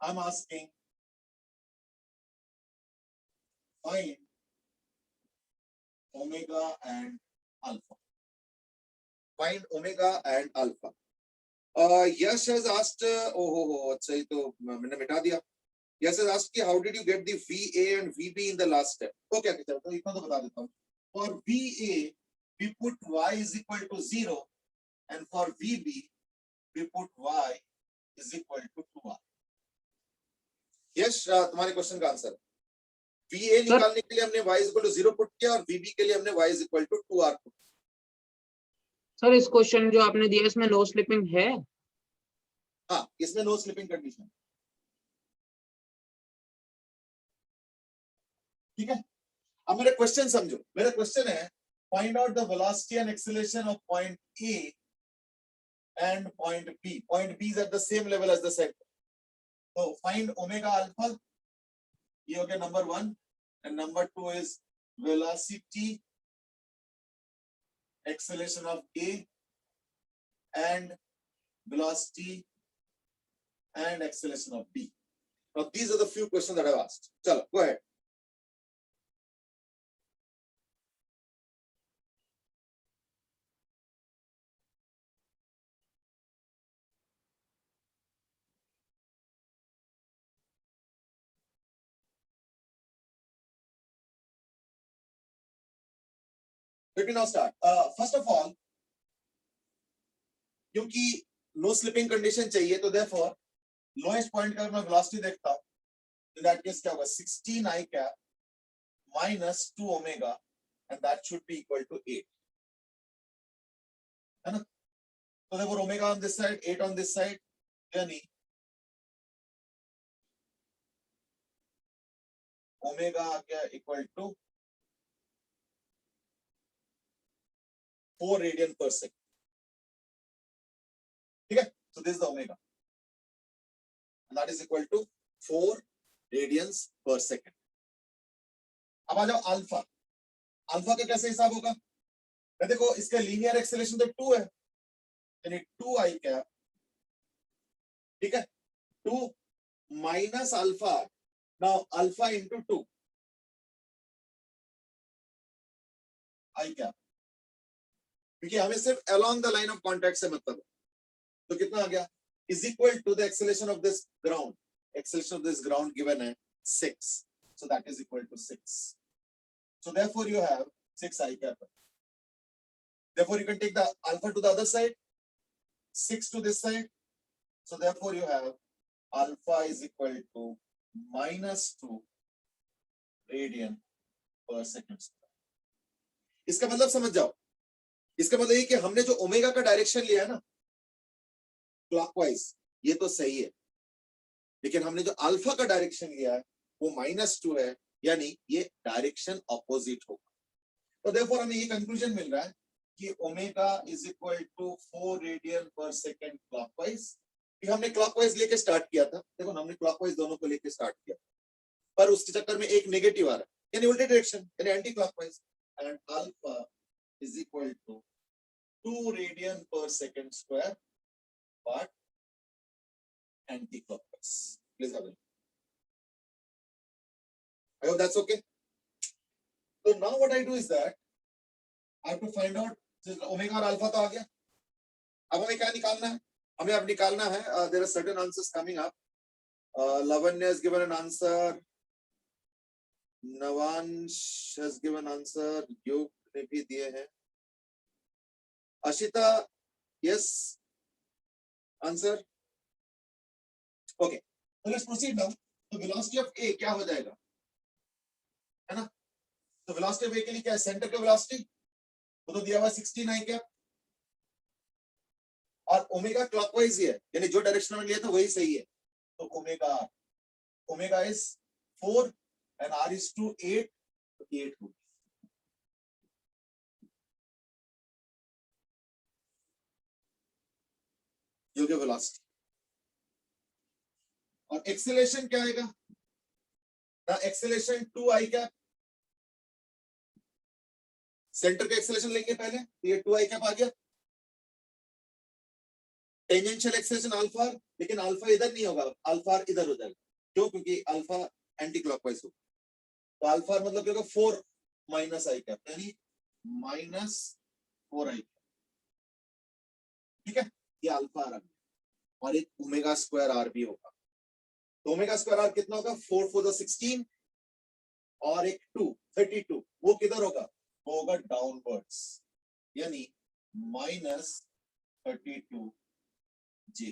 I'm asking find omega and alpha. Find omega and alpha. Yash has asked, अच्छा ये तो मैंने मिटा दिया. Yash has asked how did you get the VA and VB in the last step? Okay, चलो तो इतना तो बता देता हूँ. For VA we put y is equal to 0 and for VB we put y is equal to 2r. Yes, तुम्हारे question का answer. VA निकालने के लिए हमने y is equal to 0 put किया और VB के लिए हमने y is equal to 2r put.
Sir इस क्वेश्चन जो आपने दिया इसमें नो स्लिपिंग है?
हाँ, इसमें नो स्लिपिंग कंडीशन. ठीक है. अब मेरा क्वेश्चन समझो. मेरा क्वेश्चन है find out the velocity and acceleration of point A and point B. Point B is at the same level as the center. So find omega alpha. ये हो गया number 1 and number 2 is velocity, acceleration of A and velocity and acceleration of B. Now these are the few questions that I've asked. Chalo, go ahead. Let me now start. First of all, क्योंकि no slipping condition चाहिए तो therefore lowest point का मैं velocity देखता हूं. In that case क्या होगा 16 I cap minus 2 omega and that should be equal to 8. है ना? So therefore omega on this side, 8 on this side, यानी omega आ गया equal to 4 radian per second. ठीक है? So this is the omega. And that is equal to 4 radians per second. अब आ जाओ alpha. Alpha का कैसे हिसाब होगा? देखो इसका लीनियर एक्सेलरेशन तो 2 है, यानी 2 I कैप. ठीक है? 2 minus alpha. Now alpha into 2 I cap. क्योंकि हमें सिर्फ along the line of contact से मतलब है. तो कितना आ गया? Is equal to the acceleration of this ground. Acceleration of this ground given है 6. So that is equal to 6. So therefore you have 6 I cap. Therefore you can take the alpha to the other side, 6 to this side. So therefore you have alpha is equal to minus 2 radian per second square. इसका मतलब समझ जाओ. इसका मतलब ये कि हमने जो ओमेगा का डायरेक्शन लिया है ना क्लॉकवाइज, ये तो सही है, लेकिन हमने जो अल्फा का डायरेक्शन लिया है वो -2 है, यानी ये डायरेक्शन ऑपोजिट होगा. तो देयरफॉर हमें ये कंक्लूजन मिल रहा है कि omega is equal to 4 radian per second clockwise. हमने क्लॉकवाइज लेके स्टार्ट किया था. देखो हमने क्लॉकवाइज दोनों को लेके स्टार्ट किया, पर उसके चक्कर में एक नेगेटिव आ रहा है, यानी उल्टे डायरेक्शन, यानी anti clockwise. And alpha is equal to 2 radian per second square but anti-clockwise. Please have a look. I hope that's okay. So now what I do is that I have to find out omega और alpha तो आ गया. अब हमें क्या निकालना है? हमें अब निकालना है, there are certain answers coming up. Lavanya has given an answer. Navansh has given answer. Yog ने भी दिए हैं. Ashita, yes. Answer. Okay. So let's proceed now. The velocity of A क्या हो जाएगा? है ना? तो velocity of A के लिए क्या है? सेंटर का velocity वो तो दिया हुआ 16 I क्या? और ओमेगा क्लॉकवाइज ही है, यानी जो डायरेक्शन में लिया था वही सही है. तो omega is 4 and R is to 8. तो 8 होगी. ये क्या वेलोसिटी और एक्सेलरेशन क्या आएगा ना? Acceleration 2 I cap. सेंटर का एक्सेलरेशन लेंगे पहले, तो ये 2 I कैप आ गया. टेंजेंशियल एक्सेलरेशन अल्फा, लेकिन अल्फा इधर नहीं होगा, अल्फा इधर हो जाएगा। क्यों? क्योंकि अल्फा एंटी क्लॉकवाइज होगा। तो अल्फा मतलब क्या होगा? 4 माइनस आई कैप, यानी माइनस 4 आई कैप। ठीक है, ये अल्फा आर और एक ओमेगा स्क्वायर आर भी होगा। तो ओमेगा स्क्वायर आर कितना होगा? 4 4 16 और एक 2 32। वो किधर होगा? वो होगा डाउनवर्ड्स, यानी minus 32 G.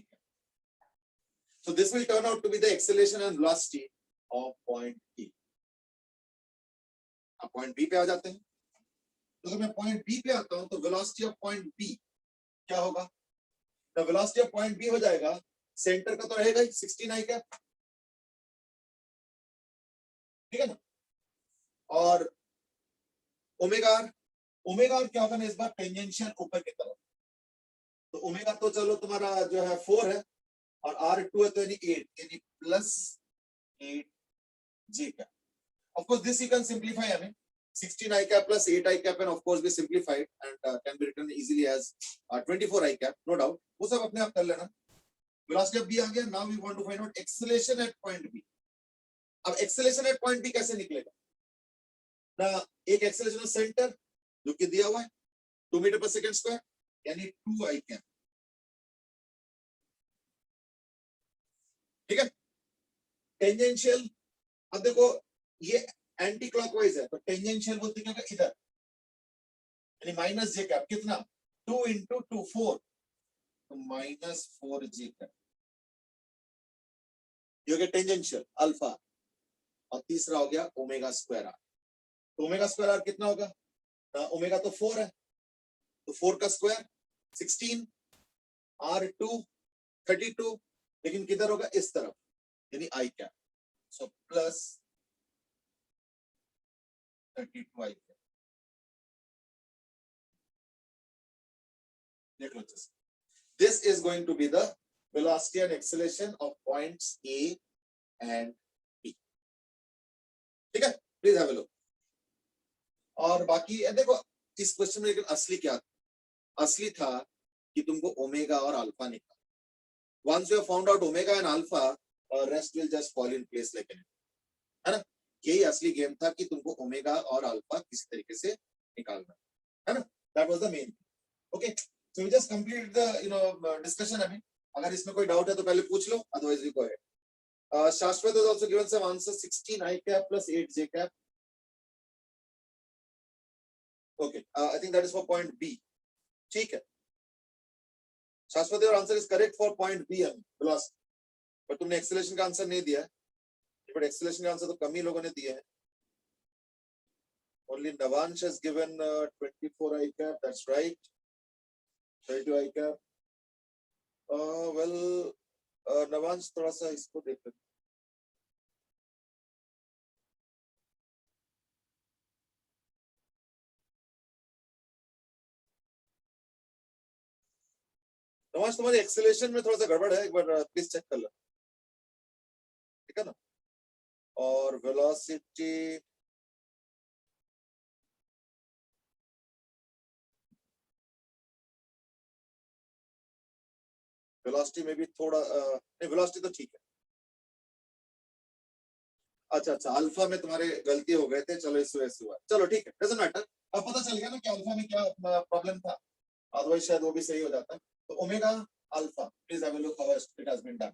So this will turn out to be the acceleration and velocity of point P. अब पॉइंट बी पे आ जाते हैं। तो अगर मैं पॉइंट बी पे आता हूं तो वेलोसिटी ऑफ पॉइंट बी क्या होगा? The velocity of point B हो जाएगा, सेंटर का तो रहेगा ही 16 का, ठीक है ना। और ओमेगा आर क्या होगा ना इस बार? टेंजेंशियल ऊपर की तरफ। तो ओमेगा तो चलो तुम्हारा जो है 4 है और आर 2 है, तो यानी 8, यानी plus 8 J cap. Of course, this you can simplify. I mean, 16 I cap plus 8 I cap can of course be simplified and can be written easily as 24 I cap, no doubt. वो सब अपने आप कर लेना। Velocity of B आ गया। Now we want to find out acceleration at point B. अब acceleration at point B कैसे निकलेगा? ना एक acceleration center जो कि दिया हुआ है 2 मीटर पर सेकंड स्क्वायर, यानी 2 I cap। ठीक है। टेंजेंशियल, अब देखो ये एंटी क्लॉकवाइज है, तो टेंजेंशियल बोलते क्या होगा? इधर, यानी माइनस जे कैप। कितना? 2 into 2 4, तो माइनस 4 जे कैप। ये हो गया टेंजेंशियल अल्फा। और तीसरा हो गया ओमेगा स्क्वायर आर। तो ओमेगा स्क्वायर आर कितना होगा? ओमेगा तो 4 है, तो 4 का स्क्वायर 16, आर 2 32, लेकिन किधर होगा? इस तरफ, यानी आई कैप। सो प्लस 32 आई कैप। देख लो, this is going to be the velocity and acceleration of points A and B. ठीक है, प्लीज हैव अ लुक। और बाकी देखो इस क्वेश्चन में लेकिन असली क्या था? असली था कि तुमको ओमेगा और अल्फा निकालना। Once you have found out omega and alpha, rest will just fall in place like anything, है ना। यही असली गेम था कि तुमको ओमेगा और अल्फा किस तरीके से निकालना है ना। That was the main. Okay, so we just completed the discussion. I mean, अगर इसमें कोई डाउट है तो पहले पूछ लो, otherwise we go ahead. Shashwat has also given some answers. 16 I cap plus 8 J cap. Okay, I think that is for point B. ठीक है, Shashwat, your answer is correct for point B. velocity, but तुमने acceleration का answer नहीं दिया है। but acceleration का answer तो कम ही लोगों ने दिया है। Only Navansh has given 24 I cap. That's right. 32 I cap. Well, Navamsa थोड़ा सा इसको देख लेते। नवांश, तुम्हारी एक्सेलेरेशन में थोड़ा सा गड़बड़ है, एक बार प्लीज चेक कर लो, ठीक है ना। और वेलोसिटी में भी थोड़ा नहीं, वेलोसिटी तो ठीक है। अच्छा, अल्फा में तुम्हारे गलती हो गए थे, चलो इस वजह से हुआ, चलो ठीक है, डजंट मैटर। अब पता चल गया ना कि अल्फा में क्या प्रॉब्लम था, अदरवाइज शायद वो भी सही हो जाता। तो omega alpha, please have a look how it has been done.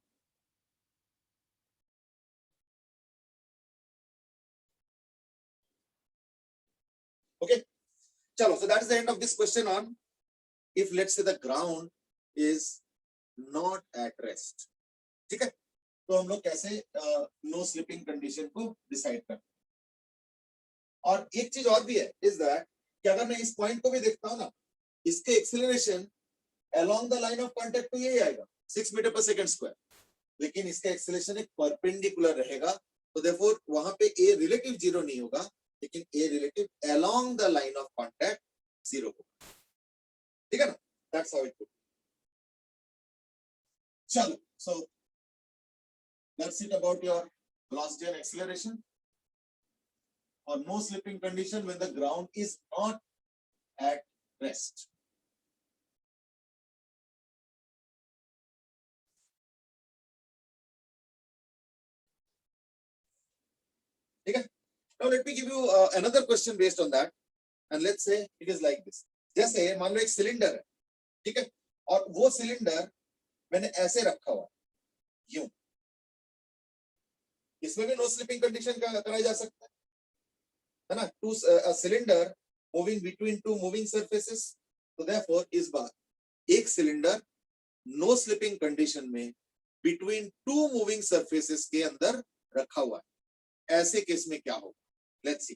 Okay, chalo, so that is the end of this question on if let's say the ground is not at rest. ठीक है, तो हम लोग कैसे no slipping condition को decide करते हैं। और एक चीज और भी है, इज दैट कि अगर मैं इस पॉइंट को भी देखता हूं ना, इसके acceleration along the line of contact तो यही आएगा 6 मीटर पर सेकंड स्क्वायर, लेकिन इसका एक्सेलरेशन एक परपेंडिकुलर रहेगा, तो देयरफॉर वहां पे ए रिलेटिव जीरो नहीं होगा, लेकिन a relative along the line of contact zero होगा। ठीक है ना, दैट्स हाउ इट गोes। चलो, सो that's it about your velocity and acceleration or no slipping condition when the ground is not at rest. ठीक है? Now let me give you another question based on that, and let's say it is like this. जैसे मान लो एक cylinder है, ठीक है, और वो सिलेंडर मैंने ऐसे रखा हुआ यूं, इसमें भी नो स्लिपिंग कंडीशन का कराया जा सकता है ना? Two cylinder moving between two moving surfaces, तो देयरफॉर इस बार एक सिलेंडर नो स्लिपिंग कंडीशन में बिटवीन टू मूविंग सरफेसेस के अंदर रखा हुआ है, ऐसे केस में क्या होगा? Let's see.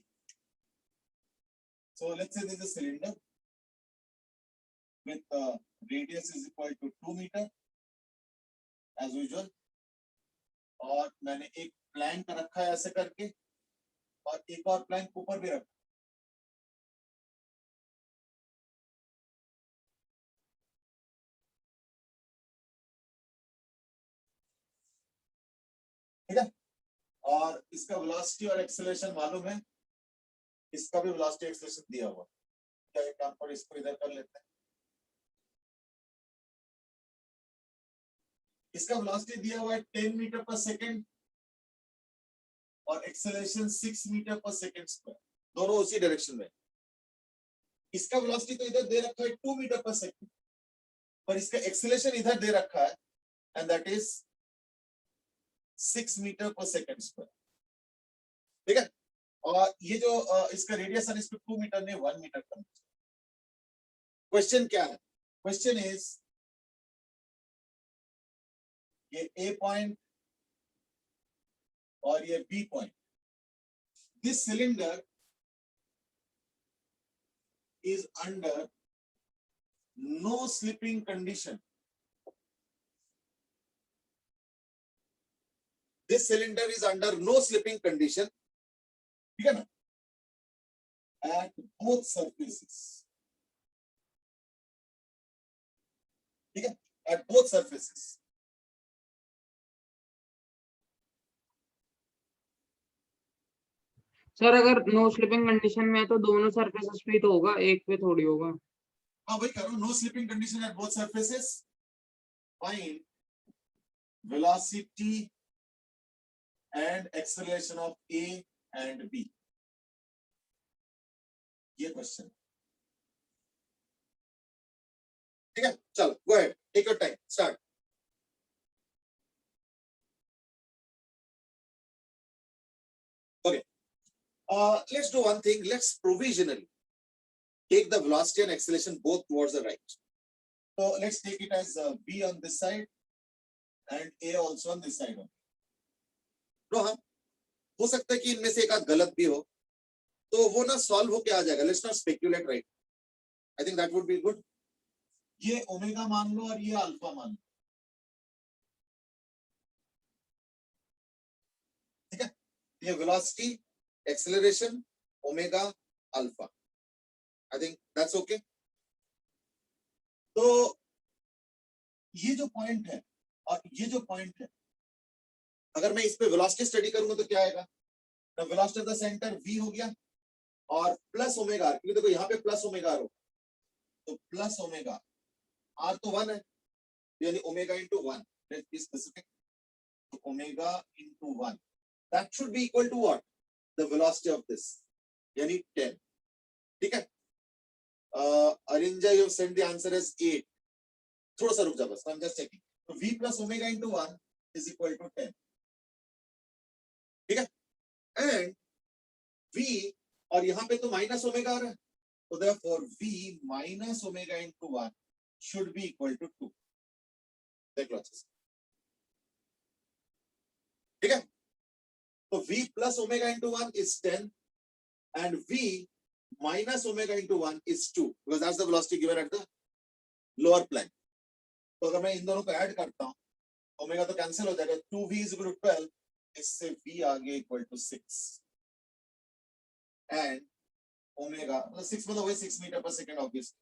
So let's say this is a cylinder with radius is equal to 2 meter as usual, और मैंने एक प्लैंक रखा है ऐसे करके, और एक और प्लैंक ऊपर भी रखा. ठीक है, और इसका वेलोसिटी और एक्सेलरेशन मालूम है, इसका भी वेलोसिटी एक्सेलरेशन दिया हुआ. क्या एक काम पर इसको इधर कर लेते हैं. इसका वेलोसिटी दिया हुआ है 10 मीटर पर सेकेंड और acceleration 6 metre per second square, दोनों उसी डायरेक्शन में. इसका वेलोसिटी तो इधर दे रखा है 2 मीटर पर सेकेंड, पर इसका एक्सेलरेशन इधर दे रखा है, and that is 6 metre per second square. ठीक है, और ये जो इसका रेडियस है, इसको 2 मीटर ने 1 मीटर कर. क्वेश्चन क्या है? क्वेश्चन इज ये ए पॉइंट और ये B point, this cylinder is under no slipping condition. This cylinder is under no slipping condition. ठीक है ना? At both surfaces. ठीक है? At both surfaces.
सर अगर नो स्लिपिंग कंडीशन में है तो दोनों सरफेसेस पे तो होगा, एक पे थोड़ी होगा.
हाँ वही करो, no slipping condition at both surfaces. Find velocity and acceleration of A and B. ये क्वेश्चन. ठीक है, चलो go ahead, take your time, start. Okay, let's do one thing. Let's provisionally take the velocity and acceleration both towards the right. So let's take it as B on this side and A also on this side. No, हाँ, हो सकता है कि इनमें से एक आध गलत भी हो, तो वो ना सॉल्व होके आ जाएगा. Let's not speculate, right? I think that would be good. ये ओमेगा मान लो और ये अल्फा मान लो. ठीक है, ये velocity, acceleration, omega, alpha. I think that's okay. तो ये जो पॉइंट है और ये जो पॉइंट है, अगर मैं इस पे वेलोसिटी स्टडी करूंगा तो क्या आएगा? तो velocity of the centre v हो गया और प्लस ओमेगा r, क्योंकि देखो यहाँ पे प्लस ओमेगा r हो, तो प्लस ओमेगा r तो 1 है, यानी omega into 1. Let's be specific. तो omega into 1, that should be equal to what? The velocity of this, यानी 10. ठीक है, Arinja you send the answer as 8. थोड़ा सा रुक जा बस, आई एम जस्ट चेकिंग. तो v plus omega into 1 is equal to 10. ठीक है, एंड v और यहाँ पे तो माइनस ओमेगा आ रहा है, तो therefore v minus omega into 1 should be equal to 2. देख लो अच्छे से. ठीक है, तो v plus omega into 1 is 10 and v minus omega into 1 is 2, because that's the velocity given at the lower plane. तो अगर मैं इन दोनों को ऐड करता हूं, ओमेगा तो कैंसिल हो जाएगा. 2v is equal to 12, इससे v आगे इक्वल टू 6 एंड ओमेगा मतलब 6 मतलब वही 6 मीटर पर सेकंड ऑब्वियसली.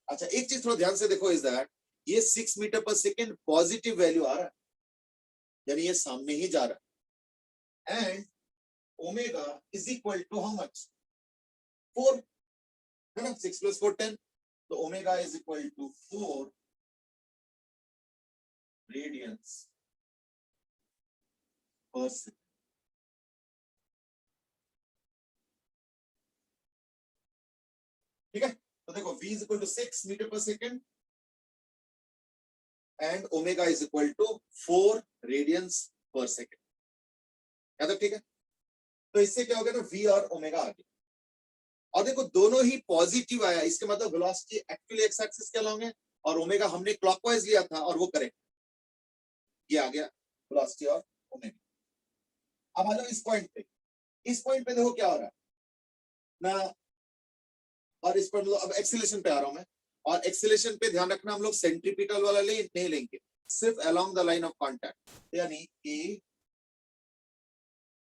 अच्छा, एक चीज थोड़ा ध्यान से देखो, इज दैट ये 6 metre per second positive value आ रहा है, यानी ये सामने ही जा रहा है. And omega is equal to how much? 4 है ना. 6 प्लस 4 10, तो omega is equal to 4 radians per second. देखो v is equal to 6 metre per second and omega is equal to 4 radians per second. याद है? ठीक है, तो इससे क्या हो गया ना, v और ओमेगा आ गया। और देखो दोनों ही पॉजिटिव आया, इसके मतलब वेलोसिटी एक्चुअली एक्स एक्सिस के अलॉन्ग है और ओमेगा हमने क्लॉकवाइज लिया था और वो करेक्ट, ये आ गया वेलोसिटी और ओमेगा। अब आ जाओ इस पॉइंट पे। इस पॉइंट पे देखो क्या हो रहा है ना, और इस पर मतलब अब एक्सीलरेशन पे आ रहा हूं मैं, और एक्सीलरेशन पे ध्यान रखना हम लोग सेंट्रीपिटल वाला नहीं लेंगे, सिर्फ along the line of contact, यानी A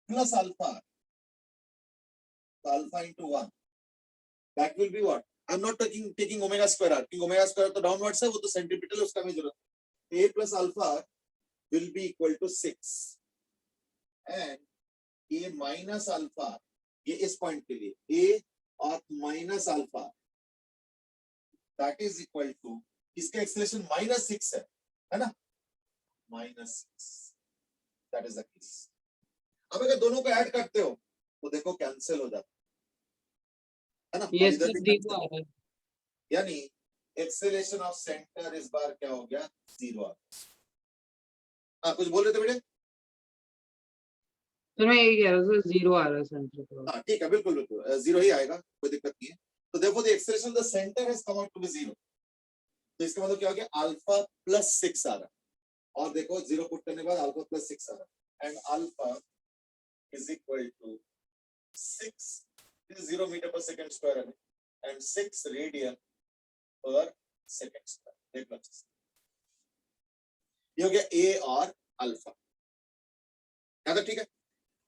plus alpha, alpha into 1, that will be what, I am not taking omega square R, क्योंकि ओमेगा स्क्वायर तो डाउनवर्ड्स है, वो तो सेंट्रीपिटल है, उसका हमें जरूरत है। A plus alpha will be equal to 6 and A minus alpha, ये इस पॉइंट के लिए ए और minus alpha that is equal to, इसका एक्सेलरेशन -6 है ना, -6, दैट इज द केस। अब अगर दोनों को ऐड करते हो तो देखो कैंसिल हो जाता है ना, और
ये
इधर
सर
भी
जीरो
cancel।
आ रहा है।
यानी एक्सेलरेशन ऑफ सेंटर इस बार क्या हो गया, 0 आ गया। हाँ कुछ बोल रहे थे बेटे?
सर मैं यही कह रहा था, जीरो आ रहा है सेंटर पर।
हाँ ठीक है, बिल्कुल बिल्कुल 0 ही आएगा, कोई दिक्कत नहीं है। तो देखो the acceleration of the centre has come out to be 0, तो इसका मतलब क्या हो गया, अल्फा प्लस 6 आ रहा है, और देखो 0 पुट करने के बाद अल्फा प्लस 6 आ रहा है, and alpha is equal to 6, 0 metre per second square है, and 6 radian per second square. देख लो ये हो गया ए और अल्फा। याद है? ठीक है,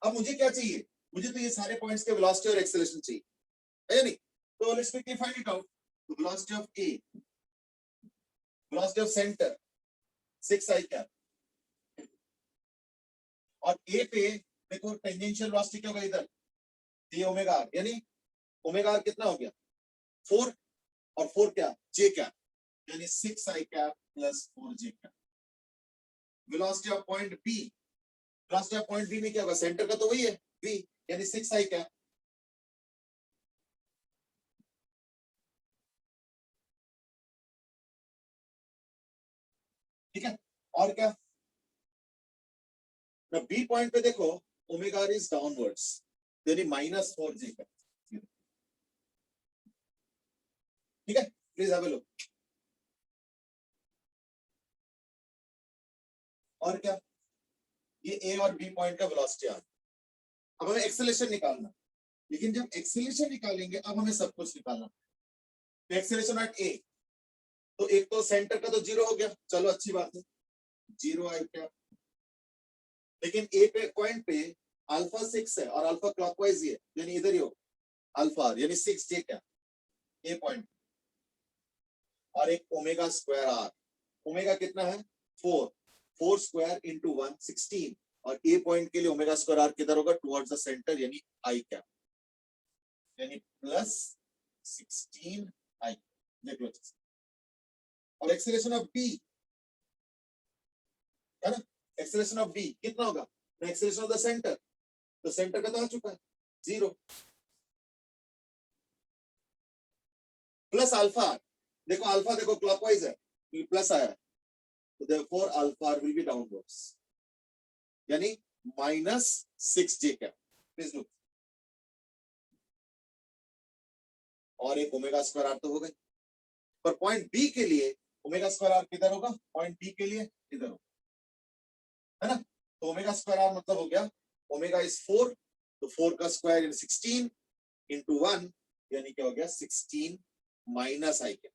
अब मुझे क्या चाहिए, मुझे तो ये सारे पॉइंट्स के वेलोसिटी और एक्सेलरेशन चाहिए, है या नहीं? तो let's quickly find it out. तो velocity of A, velocity of centre 6 I क्या, और ए पे देखो टेंजेंशियल वेलोसिटी क्या होगा इधर, j ओमेगा आर, यानी ओमेगा आर कितना हो गया 4, और 4 क्या, j क्या, यानी 6 I cap plus 4 j cap. Velocity of point B, velocity of point B में क्या होगा, सेंटर का तो वही है v, यानी 6 आई कैप, ठीक है। और क्या, बी पॉइंट पे देखो ओमेगा आर इज डाउनवर्ड्स, यानी -4 j कैप, ठीक है। Please have a look. और क्या, ये ए और बी पॉइंट का वेलोसिटी आ, अब हमें एक्सेलरेशन निकालना, लेकिन जब एक्सेलरेशन निकालेंगे अब हमें सब कुछ निकालना। तो एक्सेलरेशन एट ए, तो एक तो सेंटर का तो 0 हो गया, चलो अच्छी बात है, 0 आई क्या, लेकिन ए पे पॉइंट पे अल्फा 6 है और अल्फा क्लॉकवाइज ही है, यानी इधर ही हो अल्फा, यानी 6 जे क्या ए पॉइंट, और एक ओमेगा स्क्वायर आर, ओमेगा कितना है 4, 4 स्क्वायर इंटू 1 16, और ए पॉइंट के लिए ओमेगा स्क्वायर आर किधर होगा, टुवर्ड्स द सेंटर, यानी आई कैप, यानी प्लस 16 आई, देख लो। और एक्सेलरेशन ऑफ बी है ना, एक्सेलरेशन ऑफ बी कितना होगा, एक्सेलरेशन ऑफ द सेंटर, तो सेंटर का तो आ चुका है 0, प्लस अल्फा, देखो अल्फा देखो क्लॉकवाइज है, प्लस आया है, तो therefore alpha will B downwards, यानी -6 j कैप। प्लीज लुक, और एक ओमेगा स्क्वायर आर तो हो गई, पर पॉइंट बी के लिए ओमेगा स्क्वायर आर किधर होगा, पॉइंट बी के लिए इधर होगा, है ना। तो ओमेगा स्क्वायर आर मतलब हो गया, ओमेगा इज 4, तो 4 का स्क्वायर इन 16 इंटू 1, यानी क्या हो गया 16 माइनस आई कैप,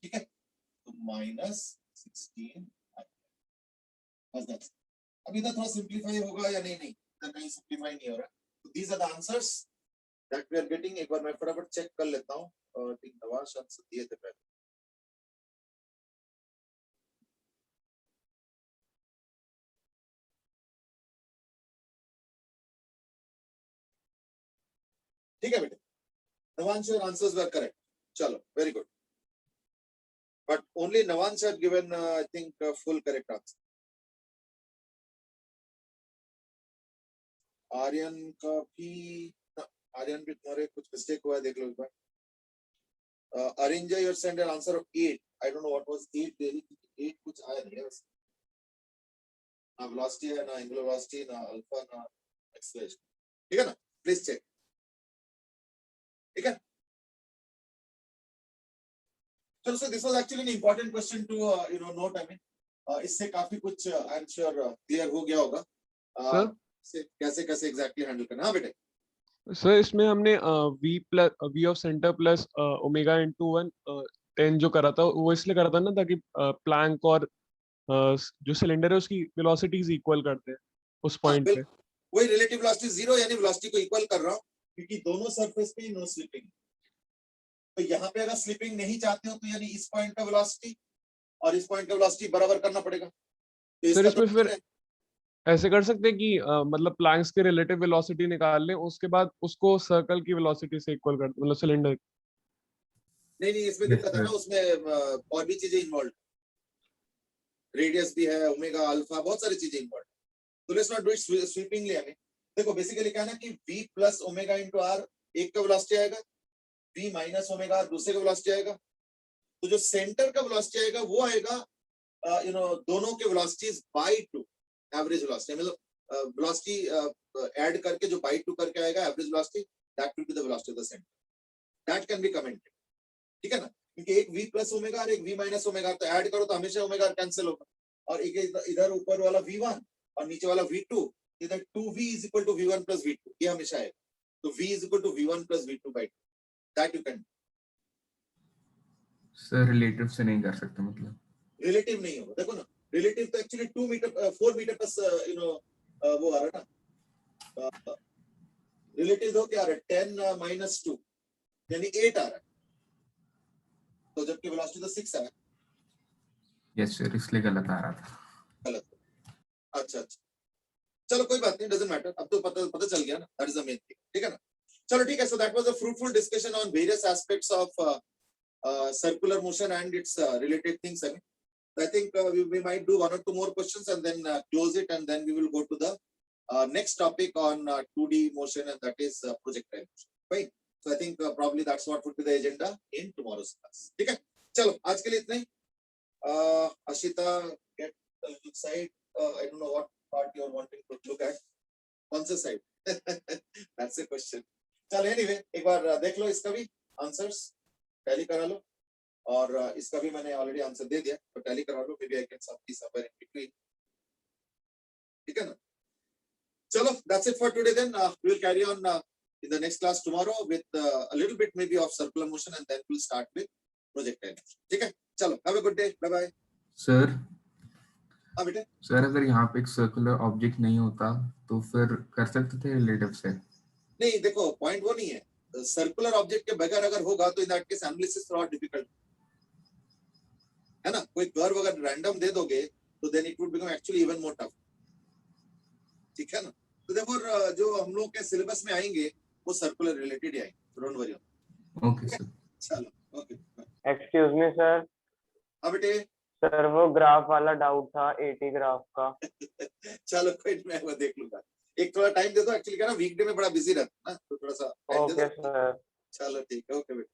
ठीक है, तो -16 आई, बस दैट्स। अब इधर थोड़ा सिंपलीफाई होगा या नहीं, इधर नहीं सिंपलीफाई नहीं हो रहा, तो these are the answers that we are getting. एक बार मैं फटाफट चेक कर लेता हूँ, और 3 नवाज आंसर दिए थे पहले, ठीक है बेटे, Navansh, your answers were correct. Chalo, very good. But only Navansh had given, I think, a full correct answer. Aryan का भी, आर्यन भी तुम्हारे कुछ मिस्टेक हुआ है, देख लो एक बार। Arrange your send an answer of 8. I don't know what was 8 really. 8 कुछ आया नहीं है वैसे. ना velocity है, ना angular velocity, ना alpha, ना acceleration. ठीक है ना? Please check. ठीक है? So this was actually an important question to note. I mean, इससे काफी कुछ I'm sure clear हो गया होगा.
सर
से कैसे कैसे exactly handle करना. हाँ बेटे.
सर इसमें हमने V of centre plus omega into 1 10 जो करा था वो इसलिए करा था ना ताकि प्लैंक और जो सिलेंडर है उसकी वेलोसिटीज इक्वल करते हैं उस पॉइंट पे.
वही रिलेटिव वेलोसिटी 0 यानी वेलोसिटी को इक्वल कर रहा हूँ क्योंकि दोनों सरफेस पे नो स्लिपिंग. तो यहाँ पे अगर स्लिपिंग नहीं चाहते हो तो यानी इस पॉइंट का वेलोसिटी और इस पॉइंट का वेलोसिटी बराबर करना पड़ेगा. तो
सर
इसका
इसमें फिर ऐसे कर सकते हैं कि मतलब प्लैंक्स के रिलेटिव वेलोसिटी निकाल लें उसके बाद उसको सर्कल की वेलोसिटी से इक्वल कर मतलब सिलेंडर.
नहीं इसमें दिक्कत है ना. उसमें और भी चीजें इन्वॉल्व. रेडियस भी है, ओमेगा अल्फा, बहुत सारी चीजें इन्वॉल्व. तो लेट्स नॉट डू इट स्वीपिंगली. हमें देखो बेसिकली क्या है ना कि v plus omega into r एक का वेलोसिटी आएगा, v माइनस ओमेगा r दूसरे का वेलोसिटी आएगा. तो जो सेंटर का वेलोसिटी आएगा वो आएगा दोनों के वेलोसिटीज बाय 2 एवरेज वेलोसिटी. मतलब वेलोसिटी ऐड करके जो बाय 2 करके आएगा average velocity, that will be the velocity of the centre. That can be commented. ठीक है ना? क्योंकि एक v प्लस ओमेगा और एक v माइनस ओमेगा तो ऐड करो तो हमेशा ओमेगा कैंसिल होगा. और एक इधर ऊपर वाला v1 और नीचे वाला v2, इधर 2v is equal to v1 plus v2 ये हमेशा है. तो v is equal to v1 plus v2 by 2. That you can.
Sir relative से नहीं कर सकते मतलब.
रिलेटिव नहीं होगा. देखो ना रिलेटिव तो एक्चुअली 2 मीटर 4 मीटर प्लस वो आ रहा है ना. रिलेटिव तो क्या आ रहा है 10 minus 2 यानी 8 आ रहा है. तो जबकि वेलोसिटी तो 6 है.
यस सर इसलिए गलत आ रहा था.
गलत. अच्छा चलो कोई बात नहीं, डजंट मैटर. अब तो पता चल गया ना. That is the main thing. ठीक है ना? चलो ठीक है. So that was a fruitful discussion on various aspects of circular motion and its related things. I think we might do one or two more questions and then close it, and then we will go to the next topic on 2D motion, and that is projectile motion. Right? So I think probably that's what would be the agenda in tomorrow's class. ठीक है? चलो आज के लिए इतना ही. Ashita, get the side. I don't know what part you are wanting to look at. कौन से side? That's a question. चलो anyway एक बार देख लो इसका भी answers. टैली करा लो. और इसका भी मैंने ऑलरेडी आंसर दे दिया. तो टैली करा लो. Maybe I can somewhere in between. ठीक है ना? चलो that's it for today then. We will carry on in the next class tomorrow with a little bit maybe of circular motion, and then we'll start with projectile motion. ठीक है? चलो have a good day. Bye bye.
Sir
हाँ बेटे.
Sir अगर यहाँ पे एक circular object नहीं होता तो फिर कर सकते थे रिलेटिव से.
नहीं देखो पॉइंट वो नहीं है. सर्कुलर ऑब्जेक्ट के बगैर अगर होगा तो इन दैट केस एनालिसिस थोड़ा डिफिकल्ट है ना. कोई कर्व अगर रैंडम दे दोगे तो then it would become actually even more tough. ठीक है ना? तो देखो जो हम लोग के सिलेबस में आएंगे वो सर्कुलर रिलेटेड ही आएंगे. Don't worry.
Okay sir.
चलो ओके.
Excuse me sir.
हाँ बेटे.
सर वो ग्राफ वाला डाउट था 80 ग्राफ का.
चलो कोई नहीं, मैं वो देख लूंगा. एक थोड़ा टाइम दे दो. एक्चुअली क्या ना वीकडे में बड़ा बिजी रहता है ना, तो थोड़ा सा टाइम दे
ओके
दो.
सर.
चलो ठीक है. ओके बेटा.